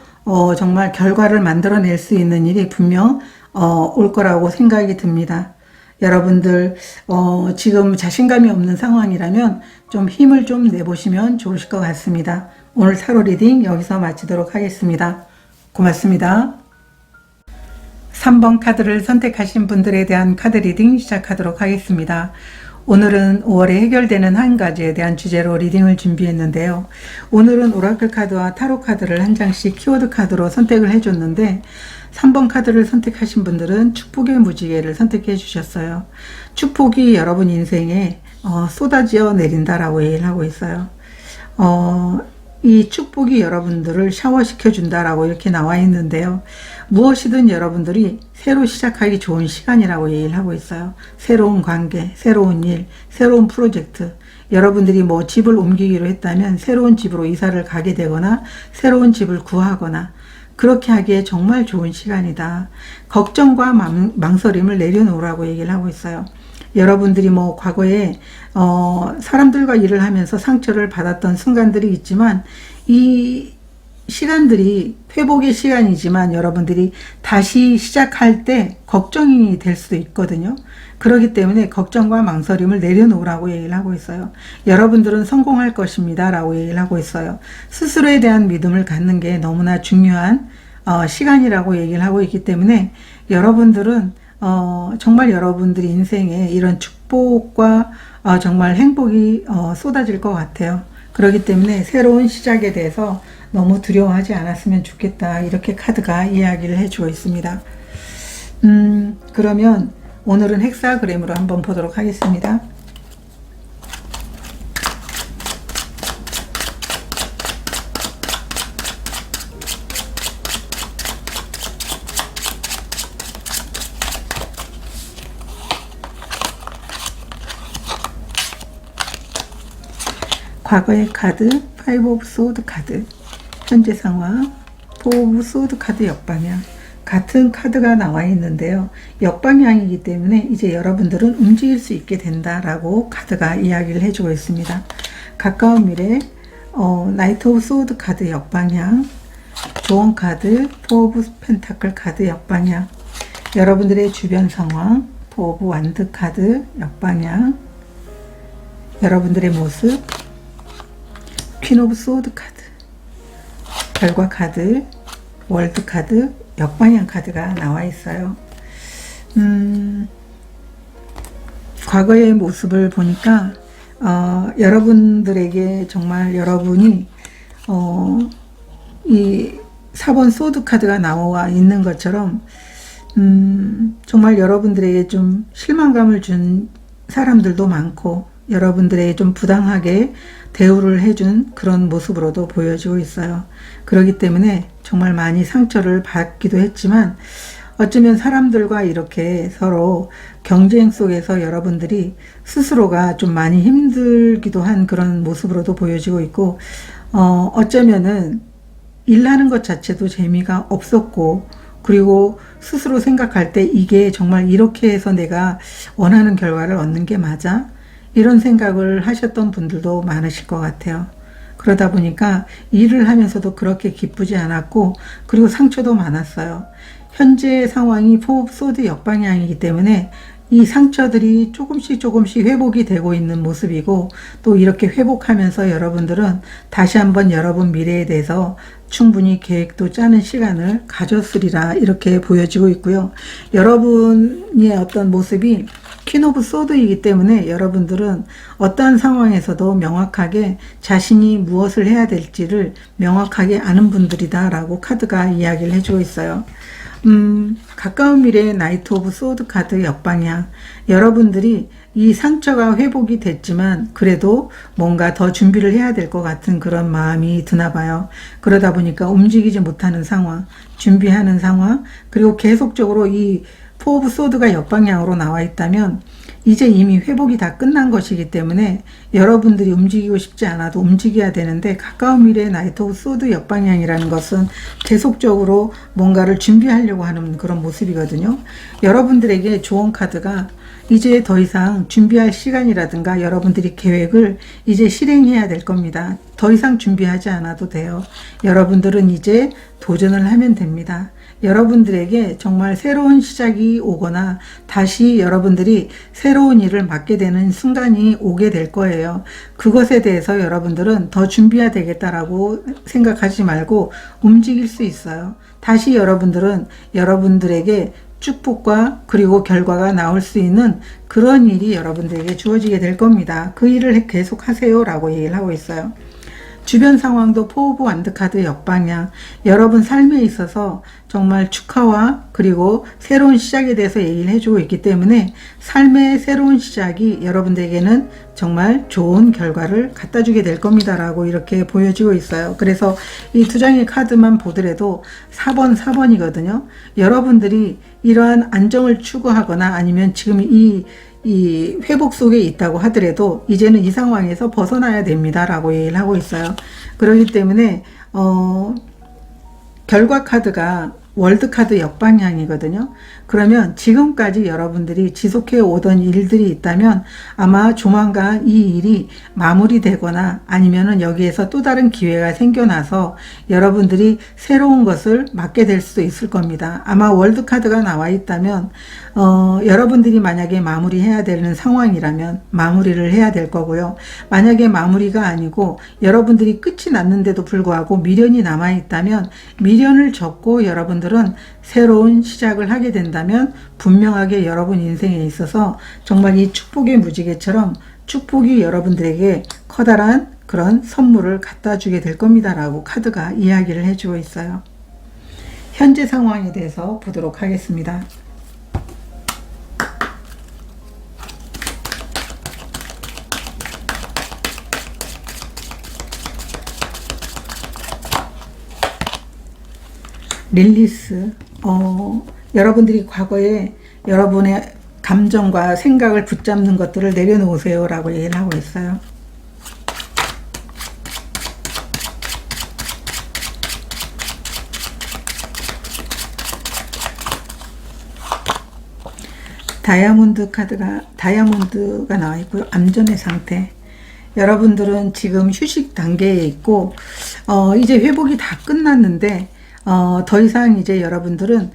정말 결과를 만들어낼 수 있는 일이 분명 올 거라고 생각이 듭니다. 여러분들 지금 자신감이 없는 상황이라면 좀 힘을 좀 내보시면 좋으실 것 같습니다. 오늘 타로 리딩 여기서 마치도록 하겠습니다. 고맙습니다. 3번 카드를 선택하신 분들에 대한 카드 리딩 시작하도록 하겠습니다. 오늘은 5월에 해결되는 한 가지에 대한 주제로 리딩을 준비했는데요. 오늘은 오라클 카드와 타로 카드를 한 장씩 키워드 카드로 선택을 해줬는데 3번 카드를 선택하신 분들은 축복의 무지개를 선택해 주셨어요. 축복이 여러분 인생에 쏟아져 내린다라고 얘기를 하고 있어요. 이 축복이 여러분들을 샤워시켜 준다라고 이렇게 나와 있는데요. 무엇이든 여러분들이 새로 시작하기 좋은 시간이라고 얘기를 하고 있어요. 새로운 관계, 새로운 일, 새로운 프로젝트. 여러분들이 뭐 집을 옮기기로 했다면 새로운 집으로 이사를 가게 되거나 새로운 집을 구하거나 그렇게 하기에 정말 좋은 시간이다. 걱정과 망설임을 내려놓으라고 얘기를 하고 있어요. 여러분들이 뭐 과거에 사람들과 일을 하면서 상처를 받았던 순간들이 있지만 이 시간들이 회복의 시간이지만 여러분들이 다시 시작할 때 걱정이 될 수도 있거든요. 그렇기 때문에 걱정과 망설임을 내려놓으라고 얘기를 하고 있어요. 여러분들은 성공할 것입니다 라고 얘기를 하고 있어요. 스스로에 대한 믿음을 갖는 게 너무나 중요한 시간이라고 얘기를 하고 있기 때문에 여러분들은 정말 여러분들이 인생에 이런 축복과 정말 행복이 쏟아질 것 같아요. 그렇기 때문에 새로운 시작에 대해서 너무 두려워하지 않았으면 좋겠다. 이렇게 카드가 이야기를 해주고 있습니다. 그러면 오늘은 헥사그램으로 한번 보도록 하겠습니다. 과거의 카드, 5 오브 소드 카드, 현재 상황, 4 오브 소드 카드 역방향. 같은 카드가 나와 있는데요. 역방향이기 때문에 이제 여러분들은 움직일 수 있게 된다라고 카드가 이야기를 해주고 있습니다. 가까운 미래, 나이트 오브 소드 카드 역방향, 조언 카드, 4 오브 펜타클 카드 역방향, 여러분들의 주변 상황, 4 오브 완드 카드 역방향, 여러분들의 모습, 퀸 오브 소드 카드, 결과 카드, 월드 카드, 역방향 카드가 나와 있어요. 과거의 모습을 보니까 여러분들에게 정말 여러분이 이 4번 소드 카드가 나와 있는 것처럼 정말 여러분들에게 좀 실망감을 준 사람들도 많고 여러분들에게 좀 부당하게 대우를 해준 그런 모습으로도 보여지고 있어요. 그렇기 때문에 정말 많이 상처를 받기도 했지만 어쩌면 사람들과 이렇게 서로 경쟁 속에서 여러분들이 스스로가 좀 많이 힘들기도 한 그런 모습으로도 보여지고 있고 어쩌면은 일하는 것 자체도 재미가 없었고 그리고 스스로 생각할 때 이게 정말 이렇게 해서 내가 원하는 결과를 얻는 게 맞아? 이런 생각을 하셨던 분들도 많으실 것 같아요. 그러다 보니까 일을 하면서도 그렇게 기쁘지 않았고 그리고 상처도 많았어요. 현재 상황이 4 오브 소드 역방향이기 때문에 이 상처들이 조금씩 회복이 되고 있는 모습이고 또 이렇게 회복하면서 여러분들은 다시 한번 여러분 미래에 대해서 충분히 계획도 짜는 시간을 가졌으리라 이렇게 보여지고 있고요. 여러분의 어떤 모습이 퀸 오브 소드이기 때문에 여러분들은 어떠한 상황에서도 명확하게 자신이 무엇을 해야 될지를 명확하게 아는 분들이다 라고 카드가 이야기를 해주고 있어요. 가까운 미래의 나이트 오브 소드 카드 역방향. 여러분들이 이 상처가 회복이 됐지만 그래도 뭔가 더 준비를 해야 될 것 같은 그런 마음이 드나 봐요. 그러다 보니까 움직이지 못하는 상황, 준비하는 상황, 그리고 계속적으로 이 4 오브 소드가 역방향으로 나와 있다면 이제 이미 회복이 다 끝난 것이기 때문에 여러분들이 움직이고 싶지 않아도 움직여야 되는데 가까운 미래의 나이트 오브 소드 역방향이라는 것은 계속적으로 뭔가를 준비하려고 하는 그런 모습이거든요. 여러분들에게 조언 카드가 이제 더 이상 준비할 시간이라든가 여러분들이 계획을 이제 실행해야 될 겁니다. 더 이상 준비하지 않아도 돼요. 여러분들은 이제 도전을 하면 됩니다. 여러분들에게 정말 새로운 시작이 오거나 다시 여러분들이 새로운 일을 맡게 되는 순간이 오게 될 거예요. 그것에 대해서 여러분들은 더 준비해야 되겠다라고 생각하지 말고 움직일 수 있어요. 다시 여러분들은 여러분들에게 축복과 그리고 결과가 나올 수 있는 그런 일이 여러분들에게 주어지게 될 겁니다. 그 일을 계속 하세요 라고 얘기를 하고 있어요. 주변 상황도 포 오브 완드 카드 역방향, 여러분 삶에 있어서 정말 축하와 그리고 새로운 시작에 대해서 얘기를 해주고 있기 때문에 삶의 새로운 시작이 여러분들에게는 정말 좋은 결과를 갖다 주게 될 겁니다 라고 이렇게 보여지고 있어요. 그래서 이 두 장의 카드만 보더라도 4번 4번이거든요. 여러분들이 이러한 안정을 추구하거나 아니면 지금 이 회복 속에 있다고 하더라도 이제는 이 상황에서 벗어나야 됩니다 라고 얘기를 하고 있어요. 그렇기 때문에 결과 카드가 월드카드 역방향이거든요. 그러면 지금까지 여러분들이 지속해 오던 일들이 있다면 아마 조만간 이 일이 마무리되거나 아니면은 여기에서 또 다른 기회가 생겨나서 여러분들이 새로운 것을 맡게 될 수도 있을 겁니다. 아마 월드카드가 나와 있다면 여러분들이 만약에 마무리해야 되는 상황이라면 마무리를 해야 될 거고요. 만약에 마무리가 아니고 여러분들이 끝이 났는데도 불구하고 미련이 남아 있다면 미련을 접고 여러분들은 새로운 시작을 하게 된다면 분명하게 여러분 인생에 있어서 정말 이 축복의 무지개처럼 축복이 여러분들에게 커다란 그런 선물을 갖다 주게 될 겁니다 라고 카드가 이야기를 해주고 있어요. 현재 상황에 대해서 보도록 하겠습니다. 릴리스, 여러분들이 과거에 여러분의 감정과 생각을 붙잡는 것들을 내려놓으세요 라고 얘기를 하고 있어요. 다이아몬드가 나와 있고요. 암전의 상태. 여러분들은 지금 휴식 단계에 있고 이제 회복이 다 끝났는데 더 이상 이제 여러분들은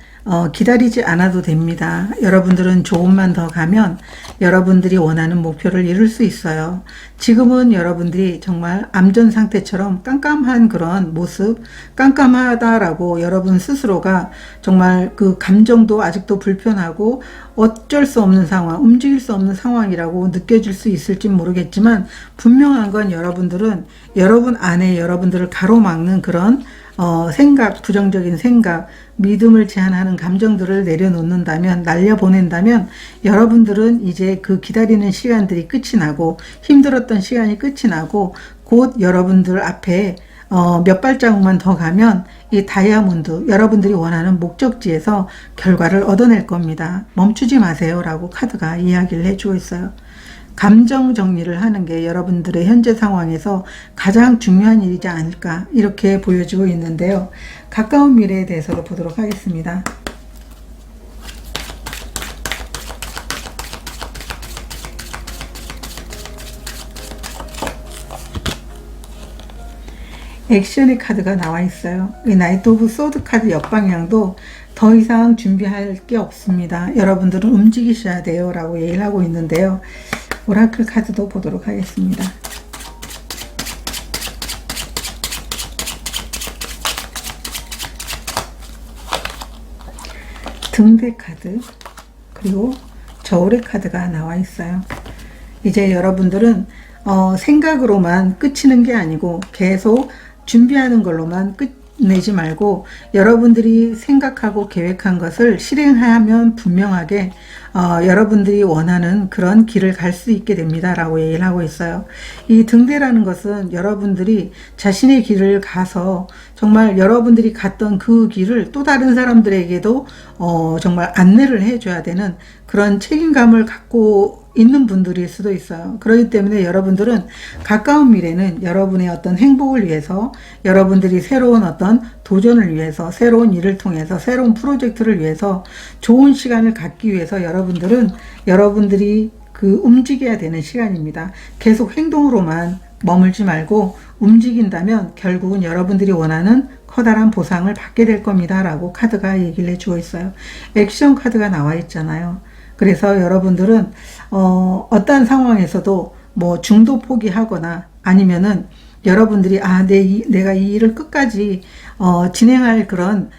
기다리지 않아도 됩니다. 여러분들은 조금만 더 가면 여러분들이 원하는 목표를 이룰 수 있어요. 지금은 여러분들이 정말 암전 상태처럼 깜깜한 그런 모습, 깜깜하다라고 여러분 스스로가 정말 그 감정도 아직도 불편하고 어쩔 수 없는 상황, 움직일 수 없는 상황이라고 느껴질 수 있을지 모르겠지만 분명한 건 여러분들은 여러분 안에 여러분들을 가로막는 그런 생각, 부정적인 생각, 믿음을 제한하는 감정들을 내려놓는다면, 날려보낸다면 여러분들은 이제 그 기다리는 시간들이 끝이 나고 힘들었던 시간이 끝이 나고 곧 여러분들 앞에 몇 발자국만 더 가면 이 다이아몬드, 여러분들이 원하는 목적지에서 결과를 얻어낼 겁니다. 멈추지 마세요 라고 카드가 이야기를 해주고 있어요. 감정 정리를 하는 게 여러분들의 현재 상황에서 가장 중요한 일이지 않을까 이렇게 보여지고 있는데요. 가까운 미래에 대해서도 보도록 하겠습니다. 액션의 카드가 나와 있어요. 이 나이트 오브 소드 카드 역방향도 더 이상 준비할 게 없습니다. 여러분들은 움직이셔야 돼요 라고 얘기를 하고 있는데요. 오라클 카드도 보도록 하겠습니다. 등대 카드 그리고 저울의 카드가 나와 있어요. 이제 여러분들은 생각으로만 끝이는 게 아니고 계속 준비하는 걸로만 끝내지 말고 여러분들이 생각하고 계획한 것을 실행하면 분명하게 여러분들이 원하는 그런 길을 갈 수 있게 됩니다 라고 얘기를 하고 있어요. 이 등대라는 것은 여러분들이 자신의 길을 가서 정말 여러분들이 갔던 그 길을 또 다른 사람들에게도 정말 안내를 해줘야 되는 그런 책임감을 갖고 있는 분들일 수도 있어요. 그렇기 때문에 여러분들은 가까운 미래는 여러분의 어떤 행복을 위해서 여러분들이 새로운 어떤 도전을 위해서 새로운 일을 통해서 새로운 프로젝트를 위해서 좋은 시간을 갖기 위해서 여러분들이 그 움직여야 되는 시간입니다. 계속 행동으로만 머물지 말고 움직인다면 결국은 여러분들이 원하는 커다란 보상을 받게 될 겁니다 라고 카드가 얘기를 해주고 있어요. 액션 카드가 나와 있잖아요. 그래서 여러분들은 어떠한 상황에서도 뭐 중도 포기하거나 아니면은 여러분들이 내가 이 일을 끝까지 진행할 그런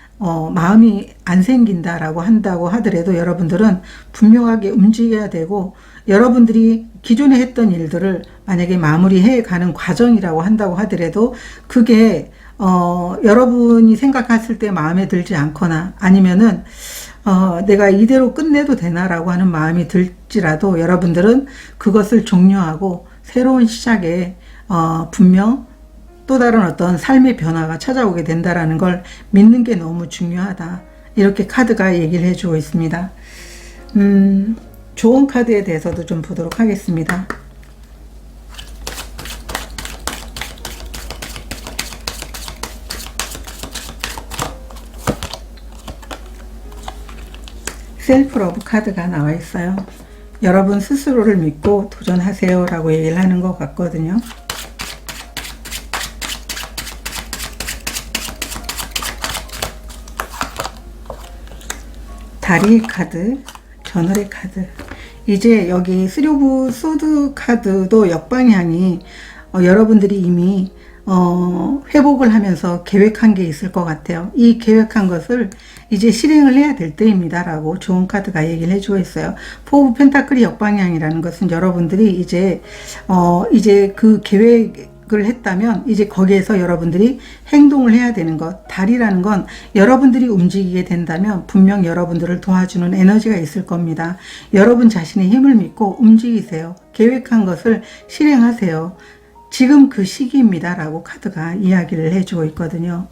마음이 안 생긴다라고 한다고 하더라도 여러분들은 분명하게 움직여야 되고, 여러분들이 기존에 했던 일들을 만약에 마무리해 가는 과정이라고 한다고 하더라도 그게 여러분이 생각했을 때 마음에 들지 않거나 아니면은 내가 이대로 끝내도 되나라고 하는 마음이 들지라도 여러분들은 그것을 종료하고 새로운 시작에 분명 또 다른 어떤 삶의 변화가 찾아오게 된다라는 걸 믿는 게 너무 중요하다. 이렇게 카드가 얘기를 해주고 있습니다. 좋은 카드에 대해서도 좀 보도록 하겠습니다. 셀프 러브 카드가 나와 있어요. 여러분 스스로를 믿고 도전하세요 라고 얘기를 하는 것 같거든요. 다리 카드, 저널의 카드. 이제 여기 쓰리 오브 소드 카드도 역방향이 여러분들이 이미 회복을 하면서 계획한 게 있을 것 같아요. 이 계획한 것을 이제 실행을 해야 될 때입니다 라고 좋은 카드가 얘기를 해주고 있어요. 포 오브 펜타클이 역방향이라는 것은 여러분들이 이제 그 계획을 했다면 이제 거기에서 여러분들이 행동을 해야 되는 것. 달이라는 건 여러분들이 움직이게 된다면 분명 여러분들을 도와주는 에너지가 있을 겁니다. 여러분 자신의 힘을 믿고 움직이세요. 계획한 것을 실행하세요. 지금 그 시기입니다 라고 카드가 이야기를 해주고 있거든요.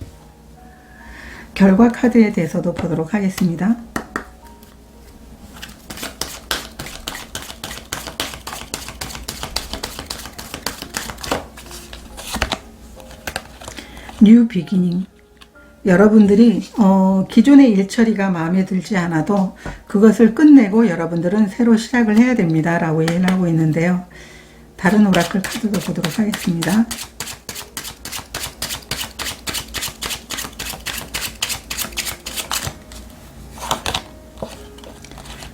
결과 카드에 대해서도 보도록 하겠습니다. 뉴 비기닝. 여러분들이 기존의 일처리가 마음에 들지 않아도 그것을 끝내고 여러분들은 새로 시작을 해야 됩니다 라고 얘기를 하고 있는데요. 다른 오라클 카드도 보도록 하겠습니다.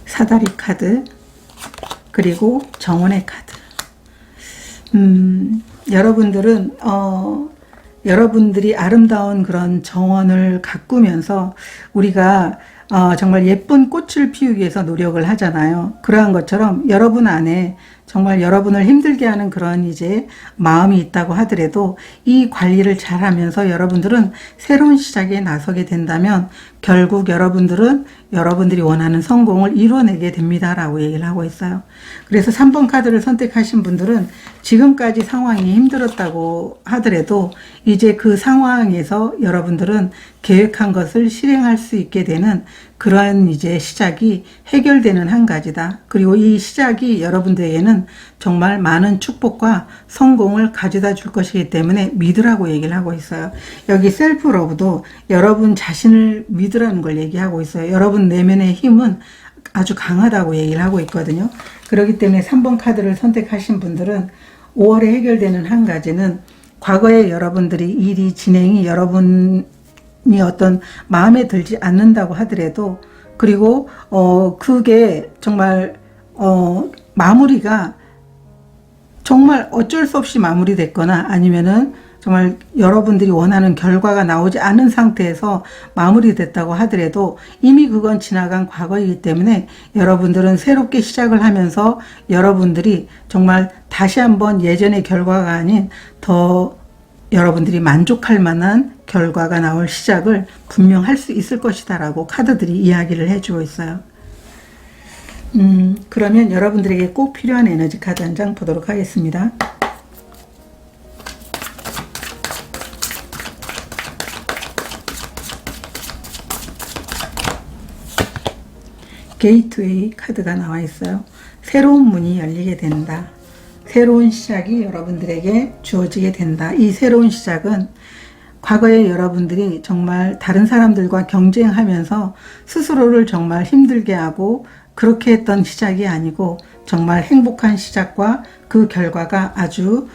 사다리 카드, 그리고 정원의 카드. 여러분들은 여러분들이 아름다운 그런 정원을 가꾸면서 우리가 정말 예쁜 꽃을 피우기 위해서 노력을 하잖아요. 그러한 것처럼 여러분 안에 정말 여러분을 힘들게 하는 그런 이제 마음이 있다고 하더라도 이 관리를 잘 하면서 여러분들은 새로운 시작에 나서게 된다면 결국 여러분들은 여러분들이 원하는 성공을 이뤄내게 됩니다 라고 얘기를 하고 있어요. 그래서 3번 카드를 선택하신 분들은 지금까지 상황이 힘들었다고 하더라도 이제 그 상황에서 여러분들은 계획한 것을 실행할 수 있게 되는 그러한 이제 시작이 해결되는 한 가지다. 그리고 이 시작이 여러분들에게는 정말 많은 축복과 성공을 가져다 줄 것이기 때문에 믿으라고 얘기를 하고 있어요. 여기 셀프 러브도 여러분 자신을 믿으라는 걸 얘기하고 있어요. 여러분 내면의 힘은 아주 강하다고 얘기를 하고 있거든요. 그렇기 때문에 3번 카드를 선택하신 분들은 5월에 해결되는 한 가지는 과거에 여러분들이 일이 진행이 여러분이 어떤 마음에 들지 않는다고 하더라도 그리고 그게 정말 마무리가 정말 어쩔 수 없이 마무리됐거나 아니면은 정말 여러분들이 원하는 결과가 나오지 않은 상태에서 마무리됐다고 하더라도 이미 그건 지나간 과거이기 때문에 여러분들은 새롭게 시작을 하면서 여러분들이 정말 다시 한번 예전의 결과가 아닌 더 여러분들이 만족할 만한 결과가 나올 시작을 분명 할 수 있을 것이다 라고 카드들이 이야기를 해주고 있어요. 그러면 여러분들에게 꼭 필요한 에너지 카드 한 장 보도록 하겠습니다. 게이트웨이 카드가 나와 있어요. 새로운 문이 열리게 된다. 새로운 시작이 여러분들에게 주어지게 된다. 이 새로운 시작은 과거에 여러분들이 정말 다른 사람들과 경쟁하면서 스스로를 정말 힘들게 하고 그렇게 했던 시작이 아니고 정말 행복한 시작과 그 결과가 아주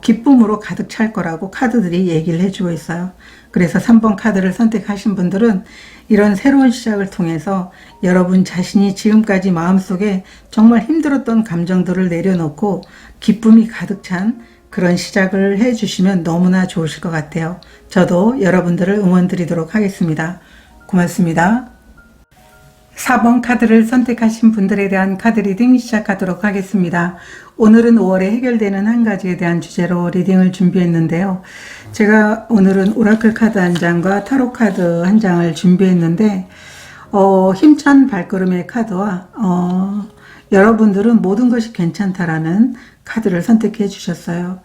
기쁨으로 가득 찰 거라고 카드들이 얘기를 해주고 있어요. 그래서 3번 카드를 선택하신 분들은 이런 새로운 시작을 통해서 여러분 자신이 지금까지 마음속에 정말 힘들었던 감정들을 내려놓고 기쁨이 가득 찬 그런 시작을 해주시면 너무나 좋으실 것 같아요. 저도 여러분들을 응원드리도록 하겠습니다. 고맙습니다. 4번 카드를 선택하신 분들에 대한 카드 리딩 시작하도록 하겠습니다. 오늘은 5월에 해결되는 한 가지에 대한 주제로 리딩을 준비했는데요. 제가 오늘은 오라클 카드 한 장과 타로 카드 한 장을 준비했는데 힘찬 발걸음의 카드와 여러분들은 모든 것이 괜찮다라는 카드를 선택해 주셨어요.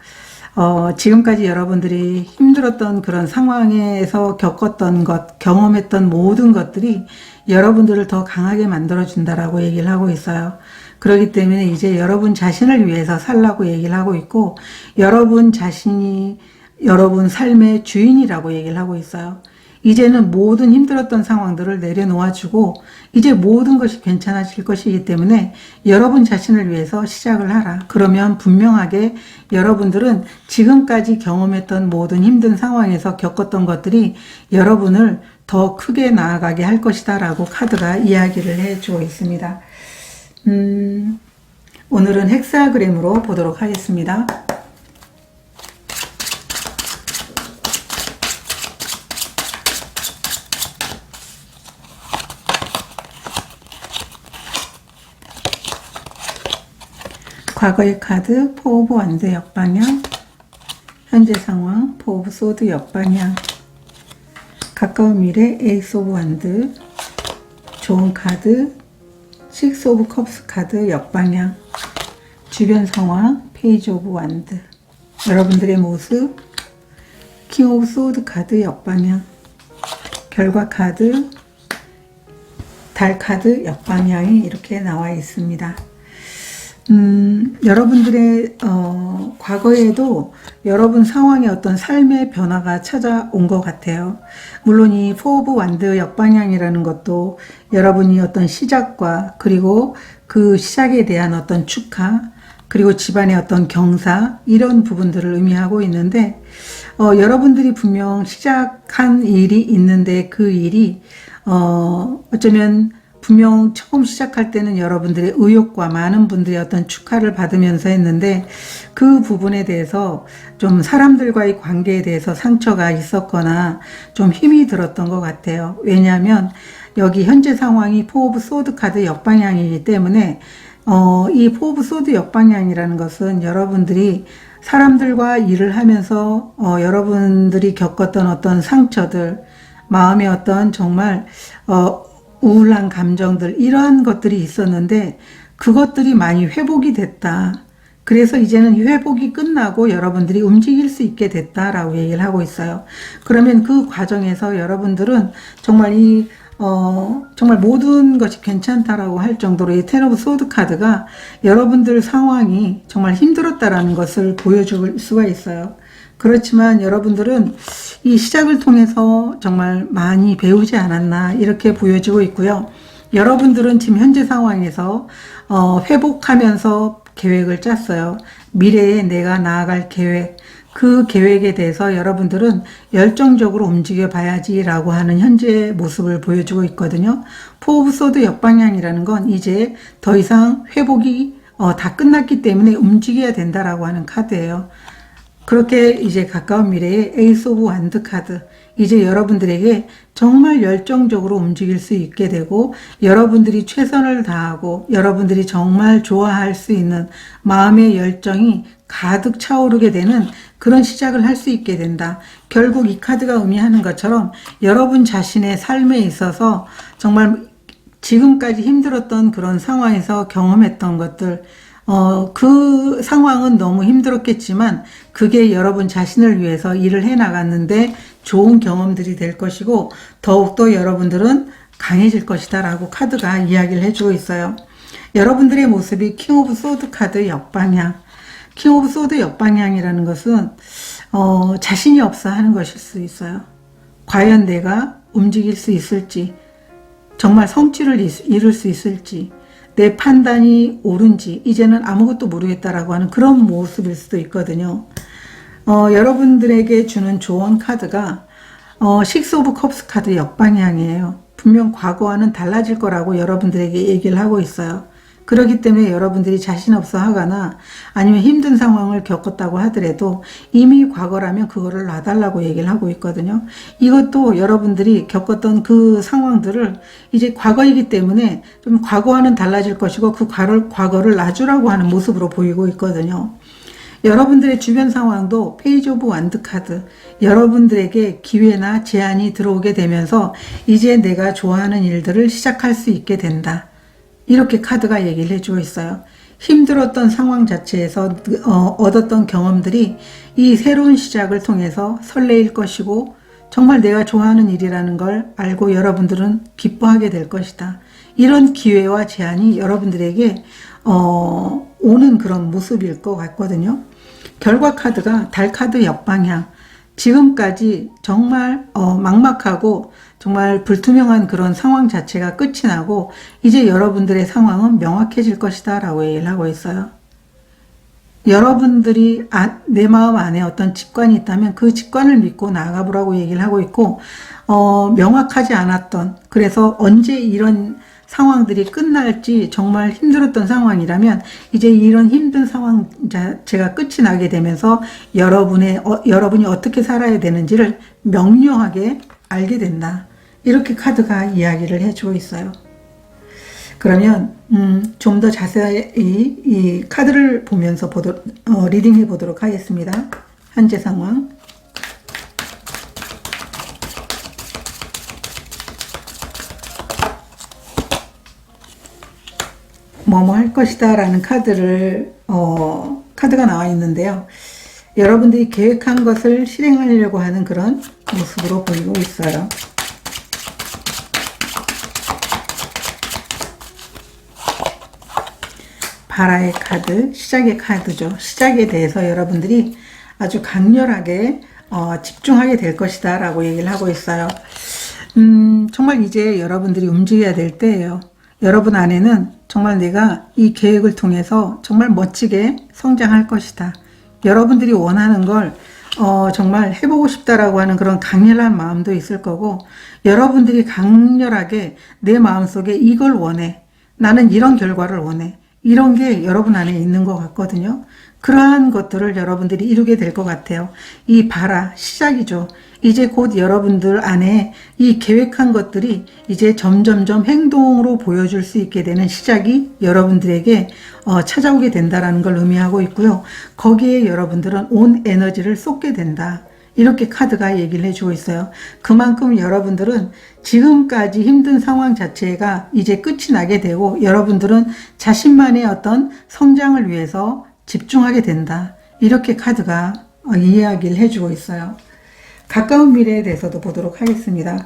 지금까지 여러분들이 힘들었던 그런 상황에서 겪었던 것, 경험했던 모든 것들이 여러분들을 더 강하게 만들어준다라고 얘기를 하고 있어요. 그렇기 때문에 이제 여러분 자신을 위해서 살라고 얘기를 하고 있고, 여러분 자신이 여러분 삶의 주인이라고 얘기를 하고 있어요. 이제는 모든 힘들었던 상황들을 내려놓아주고 이제 모든 것이 괜찮아질 것이기 때문에 여러분 자신을 위해서 시작을 하라. 그러면 분명하게 여러분들은 지금까지 경험했던 모든 힘든 상황에서 겪었던 것들이 여러분을 더 크게 나아가게 할 것이다 라고 카드가 이야기를 해주고 있습니다. 오늘은 헥사그램으로 보도록 하겠습니다. 과거의 카드 포 오브 완드 역방향, 현재 상황 포 오브 소드 역방향, 가까운 미래 에이스 오브 완드, 좋은 카드 식스 오브 컵스 카드 역방향, 주변 상황 페이지 오브 완드, 여러분들의 모습 킹 오브 소드 카드 역방향, 결과 카드 달 카드 역방향이 이렇게 나와 있습니다. 여러분들의 과거에도 여러분 상황에 어떤 삶의 변화가 찾아온 것 같아요. 물론 이 포 오브 완드 역방향이라는 것도 여러분이 어떤 시작과 그리고 그 시작에 대한 어떤 축하, 그리고 집안의 어떤 경사, 이런 부분들을 의미하고 있는데 여러분들이 분명 시작한 일이 있는데 그 일이 어쩌면 분명 처음 시작할 때는 여러분들의 의욕과 많은 분들의 어떤 축하를 받으면서 했는데 그 부분에 대해서 좀 사람들과의 관계에 대해서 상처가 있었거나 좀 힘이 들었던 것 같아요. 왜냐하면 여기 현재 상황이 포 오브 소드 카드 역방향이기 때문에 이 포 오브 소드 역방향이라는 것은 여러분들이 사람들과 일을 하면서 여러분들이 겪었던 어떤 상처들, 마음의 어떤 정말 우울한 감정들, 이러한 것들이 있었는데 그것들이 많이 회복이 됐다. 그래서 이제는 이 회복이 끝나고 여러분들이 움직일 수 있게 됐다라고 얘기를 하고 있어요. 그러면 그 과정에서 여러분들은 정말 정말 모든 것이 괜찮다라고 할 정도로 이 텐 오브 소드 카드가 여러분들 상황이 정말 힘들었다라는 것을 보여줄 수가 있어요. 그렇지만 여러분들은 이 시작을 통해서 정말 많이 배우지 않았나 이렇게 보여지고 있고요. 여러분들은 지금 현재 상황에서 회복하면서 계획을 짰어요. 미래에 내가 나아갈 계획, 그 계획에 대해서 여러분들은 열정적으로 움직여 봐야지 라고 하는 현재 모습을 보여주고 있거든요. 포 오브 소드 역방향이라는 건 이제 더 이상 회복이 다 끝났기 때문에 움직여야 된다라고 하는 카드예요. 그렇게 이제 가까운 미래에 에이스 오브 완드 카드, 이제 여러분들에게 정말 열정적으로 움직일 수 있게 되고 여러분들이 최선을 다하고 여러분들이 정말 좋아할 수 있는 마음의 열정이 가득 차오르게 되는 그런 시작을 할 수 있게 된다. 결국 이 카드가 의미하는 것처럼 여러분 자신의 삶에 있어서 정말 지금까지 힘들었던 그런 상황에서 경험했던 것들, 그 상황은 너무 힘들었겠지만 그게 여러분 자신을 위해서 일을 해 나갔는데 좋은 경험들이 될 것이고 더욱더 여러분들은 강해질 것이다 라고 카드가 이야기를 해주고 있어요. 여러분들의 모습이 킹 오브 소드 카드 역방향, 킹 오브 소드 역방향이라는 것은 자신이 없어 하는 것일 수 있어요. 과연 내가 움직일 수 있을지, 정말 성취를 이룰 수 있을지, 내 판단이 옳은지 이제는 아무것도 모르겠다라고 하는 그런 모습일 수도 있거든요. 여러분들에게 주는 조언 카드가 식스 오브 컵스 카드 역방향이에요. 분명 과거와는 달라질 거라고 여러분들에게 얘기를 하고 있어요. 그렇기 때문에 여러분들이 자신 없어 하거나 아니면 힘든 상황을 겪었다고 하더라도 이미 과거라면 그거를 놔달라고 얘기를 하고 있거든요. 이것도 여러분들이 겪었던 그 상황들을 이제 과거이기 때문에 좀 과거와는 달라질 것이고 그 과거를 놔주라고 하는 모습으로 보이고 있거든요. 여러분들의 주변 상황도 페이지 오브 완드 카드, 여러분들에게 기회나 제안이 들어오게 되면서 이제 내가 좋아하는 일들을 시작할 수 있게 된다. 이렇게 카드가 얘기를 해주고 있어요. 힘들었던 상황 자체에서 얻었던 경험들이 이 새로운 시작을 통해서 설레일 것이고 정말 내가 좋아하는 일이라는 걸 알고 여러분들은 기뻐하게 될 것이다. 이런 기회와 제안이 여러분들에게 오는 그런 모습일 것 같거든요. 결과 카드가 달 카드 역방향. 지금까지 정말 막막하고 정말 불투명한 그런 상황 자체가 끝이 나고 이제 여러분들의 상황은 명확해질 것이다 라고 얘기를 하고 있어요. 여러분들이 내 마음 안에 어떤 직관이 있다면 그 직관을 믿고 나아가보라고 얘기를 하고 있고 명확하지 않았던, 그래서 언제 이런 상황들이 끝날지 정말 힘들었던 상황이라면 이제 이런 힘든 상황 자체가 끝이 나게 되면서 여러분이 어떻게 살아야 되는지를 명료하게 알게 된다. 이렇게 카드가 이야기를 해주고 있어요. 그러면 좀 더 자세히 이 카드를 보면서 리딩해 보도록 하겠습니다. 현재 상황. 뭐뭐 할 것이다 라는 카드가 나와 있는데요. 여러분들이 계획한 것을 실행하려고 하는 그런 모습으로 보이고 있어요. 바라의 카드, 시작의 카드죠. 시작에 대해서 여러분들이 아주 강렬하게 집중하게 될 것이다 라고 얘기를 하고 있어요. 정말 이제 여러분들이 움직여야 될 때예요. 여러분 안에는 정말 내가 이 계획을 통해서 정말 멋지게 성장할 것이다. 여러분들이 원하는 걸 정말 해보고 싶다라고 하는 그런 강렬한 마음도 있을 거고, 여러분들이 강렬하게 내 마음속에 이걸 원해. 나는 이런 결과를 원해. 이런 게 여러분 안에 있는 것 같거든요. 그러한 것들을 여러분들이 이루게 될 것 같아요. 이 바라, 시작이죠. 이제 곧 여러분들 안에 이 계획한 것들이 이제 점점점 행동으로 보여줄 수 있게 되는 시작이 여러분들에게 찾아오게 된다라는 걸 의미하고 있고요. 거기에 여러분들은 온 에너지를 쏟게 된다. 이렇게 카드가 얘기를 해주고 있어요. 그만큼 여러분들은 지금까지 힘든 상황 자체가 이제 끝이 나게 되고 여러분들은 자신만의 어떤 성장을 위해서 집중하게 된다. 이렇게 카드가 이야기를 해주고 있어요. 가까운 미래에 대해서도 보도록 하겠습니다.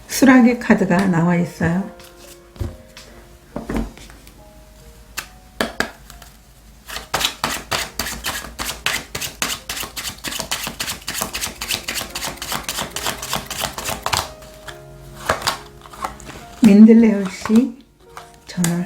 수락의 카드가 나와 있어요. 민들레홀씨 전월.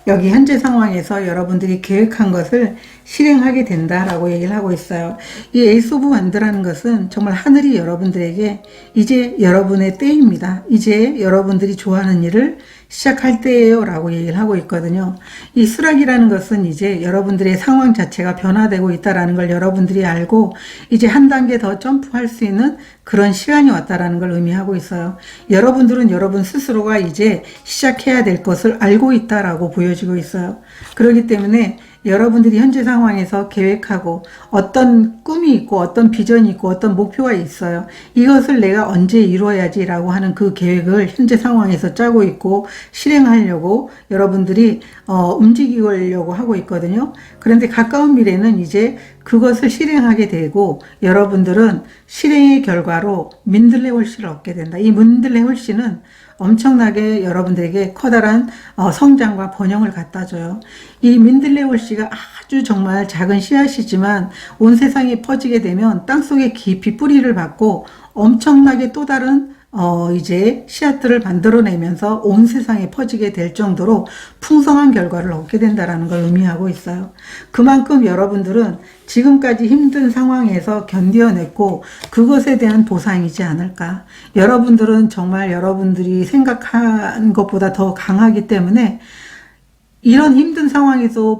여기 현재 상황에서 여러분들이 계획한 것을 실행하게 된다라고 얘기를 하고 있어요. 이 에이스 오브 완드라는 것은 정말 하늘이 여러분들에게 이제 여러분의 때입니다. 이제 여러분들이 좋아하는 일을 시작할 때예요 라고 얘기를 하고 있거든요. 이 수락이라는 것은 이제 여러분들의 상황 자체가 변화되고 있다는 걸 여러분들이 알고 이제 한 단계 더 점프할 수 있는 그런 시간이 왔다라는 걸 의미하고 있어요. 여러분들은 여러분 스스로가 이제 시작해야 될 것을 알고 있다라고 보여지고 있어요. 그렇기 때문에 여러분들이 현재 상황에서 계획하고 어떤 꿈이 있고 어떤 비전이 있고 어떤 목표가 있어요. 이것을 내가 언제 이루어야지 라고 하는 그 계획을 현재 상황에서 짜고 있고 실행하려고 여러분들이 움직이려고 하고 있거든요. 그런데 가까운 미래는 이제 그것을 실행하게 되고 여러분들은 실행의 결과로 민들레 홀씨를 얻게 된다. 이 민들레 홀씨는 엄청나게 여러분들에게 커다란 성장과 번영을 갖다 줘요. 이 민들레 홀씨가 아주 정말 작은 씨앗이지만 온 세상에 퍼지게 되면 땅속에 깊이 뿌리를 받고 엄청나게 또 다른 이제 씨앗들을 만들어내면서 온 세상에 퍼지게 될 정도로 풍성한 결과를 얻게 된다는 걸 의미하고 있어요. 그만큼 여러분들은 지금까지 힘든 상황에서 견뎌냈고 그것에 대한 보상이지 않을까. 여러분들은 정말 여러분들이 생각한 것보다 더 강하기 때문에 이런 힘든 상황에서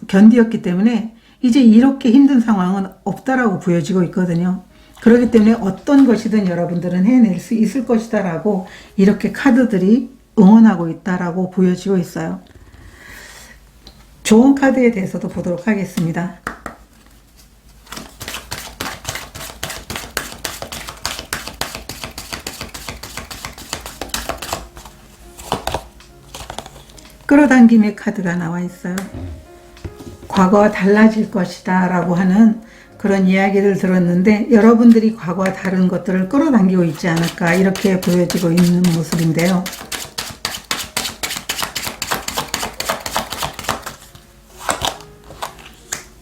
견디었기 때문에 이제 이렇게 힘든 상황은 없다라고 보여지고 있거든요. 그렇기 때문에 어떤 것이든 여러분들은 해낼 수 있을 것이다 라고 이렇게 카드들이 응원하고 있다라고 보여지고 있어요. 좋은 카드에 대해서도 보도록 하겠습니다. 끌어당김의 카드가 나와 있어요. 과거와 달라질 것이다 라고 하는 그런 이야기를 들었는데 여러분들이 과거와 다른 것들을 끌어당기고 있지 않을까 이렇게 보여지고 있는 모습인데요.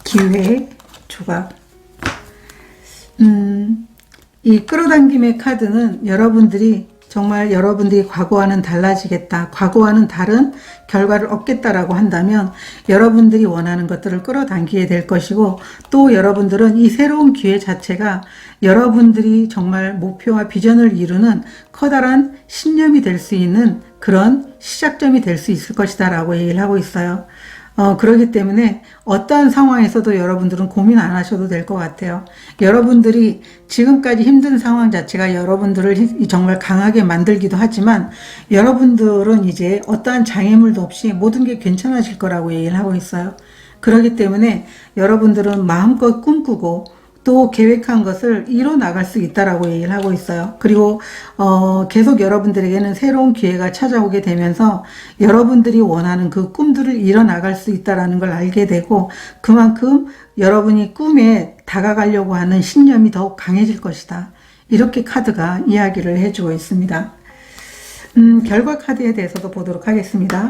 기회, 조각. 이 끌어당김의 카드는 정말 여러분들이 과거와는 달라지겠다, 과거와는 다른 결과를 얻겠다라고 한다면 여러분들이 원하는 것들을 끌어당기게 될 것이고, 또 여러분들은 이 새로운 기회 자체가 여러분들이 정말 목표와 비전을 이루는 커다란 신념이 될 수 있는 그런 시작점이 될 수 있을 것이다 라고 얘기를 하고 있어요. 그렇기 때문에 어떠한 상황에서도 여러분들은 고민 안 하셔도 될 것 같아요. 여러분들이 지금까지 힘든 상황 자체가 여러분들을 정말 강하게 만들기도 하지만 여러분들은 이제 어떠한 장애물도 없이 모든 게 괜찮아질 거라고 얘기를 하고 있어요. 그렇기 때문에 여러분들은 마음껏 꿈꾸고 또 계획한 것을 이뤄 나갈 수 있다라고 얘기를 하고 있어요. 그리고 계속 여러분들에게는 새로운 기회가 찾아오게 되면서 여러분들이 원하는 그 꿈들을 이뤄 나갈 수 있다라는 걸 알게 되고, 그만큼 여러분이 꿈에 다가가려고 하는 신념이 더욱 강해질 것이다. 이렇게 카드가 이야기를 해주고 있습니다. 결과 카드에 대해서도 보도록 하겠습니다.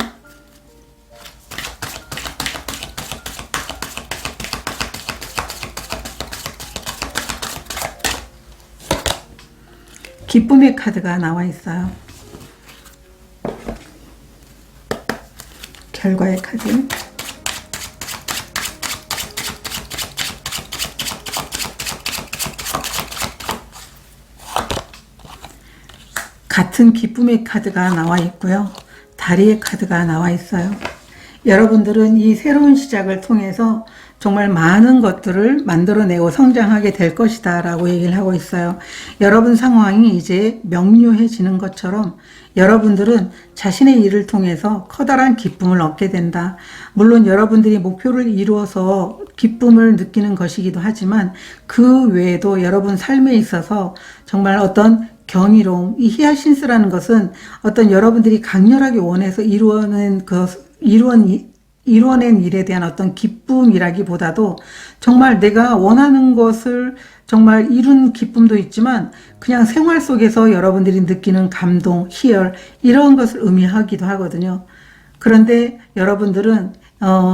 기쁨의 카드가 나와 있어요. 결과의 카드. 같은 기쁨의 카드가 나와 있고요. 다리의 카드가 나와 있어요. 여러분들은 이 새로운 시작을 통해서 정말 많은 것들을 만들어내고 성장하게 될 것이다 라고 얘기를 하고 있어요. 여러분 상황이 이제 명료해지는 것처럼 여러분들은 자신의 일을 통해서 커다란 기쁨을 얻게 된다. 물론 여러분들이 목표를 이루어서 기쁨을 느끼는 것이기도 하지만 그 외에도 여러분 삶에 있어서 정말 어떤 경이로움, 이 히아신스라는 것은 어떤 여러분들이 강렬하게 원해서 이루어낸 일에 대한 어떤 기쁨이라기보다도 정말 내가 원하는 것을 정말 이룬 기쁨도 있지만 그냥 생활 속에서 여러분들이 느끼는 감동, 희열, 이런 것을 의미하기도 하거든요. 그런데 여러분들은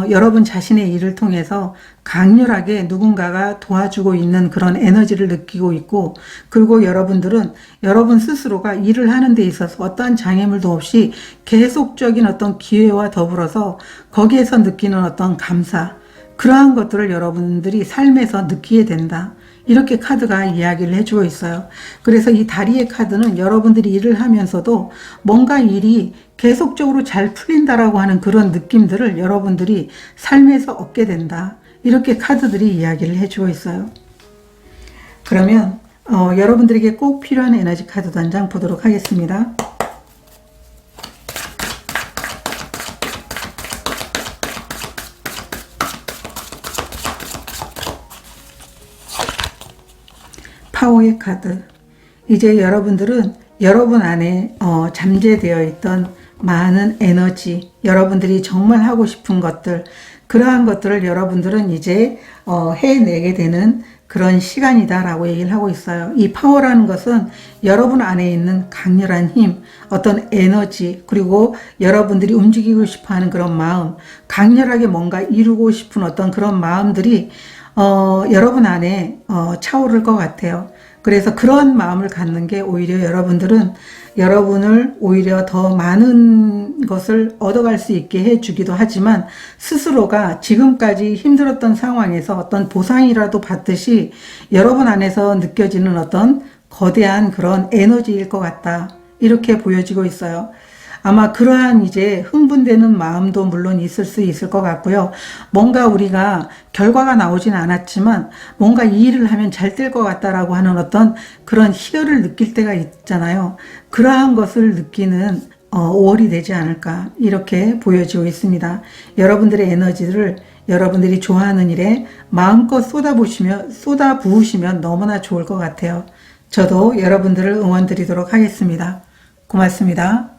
여러분 자신의 일을 통해서 강렬하게 누군가가 도와주고 있는 그런 에너지를 느끼고 있고, 그리고 여러분들은 여러분 스스로가 일을 하는 데 있어서 어떠한 장애물도 없이 계속적인 어떤 기회와 더불어서 거기에서 느끼는 어떤 감사, 그러한 것들을 여러분들이 삶에서 느끼게 된다. 이렇게 카드가 이야기를 해주고 있어요. 그래서 이 다리의 카드는 여러분들이 일을 하면서도 뭔가 일이 계속적으로 잘 풀린다라고 하는 그런 느낌들을 여러분들이 삶에서 얻게 된다. 이렇게 카드들이 이야기를 해주고 있어요. 그러면 여러분들에게 꼭 필요한 에너지 카드 한 장 보도록 하겠습니다. 파워의 카드. 이제 여러분들은 여러분 안에 잠재되어 있던 많은 에너지, 여러분들이 정말 하고 싶은 것들, 그러한 것들을 여러분들은 이제 해내게 되는 그런 시간이다 라고 얘기를 하고 있어요. 이 파워라는 것은 여러분 안에 있는 강렬한 힘, 어떤 에너지, 그리고 여러분들이 움직이고 싶어하는 그런 마음, 강렬하게 뭔가 이루고 싶은 어떤 그런 마음들이 여러분 안에 차오를 것 같아요. 그래서 그런 마음을 갖는 게 오히려 여러분을 오히려 더 많은 것을 얻어갈 수 있게 해주기도 하지만 스스로가 지금까지 힘들었던 상황에서 어떤 보상이라도 받듯이 여러분 안에서 느껴지는 어떤 거대한 그런 에너지일 것 같다. 이렇게 보여지고 있어요. 아마 그러한 이제 흥분되는 마음도 물론 있을 수 있을 것 같고요. 뭔가 우리가 결과가 나오진 않았지만 뭔가 이 일을 하면 잘 될 것 같다라고 하는 어떤 그런 희열을 느낄 때가 있잖아요. 그러한 것을 느끼는 5월이 되지 않을까 이렇게 보여지고 있습니다. 여러분들의 에너지를 여러분들이 좋아하는 일에 마음껏 쏟아부으시면 너무나 좋을 것 같아요. 저도 여러분들을 응원드리도록 하겠습니다. 고맙습니다.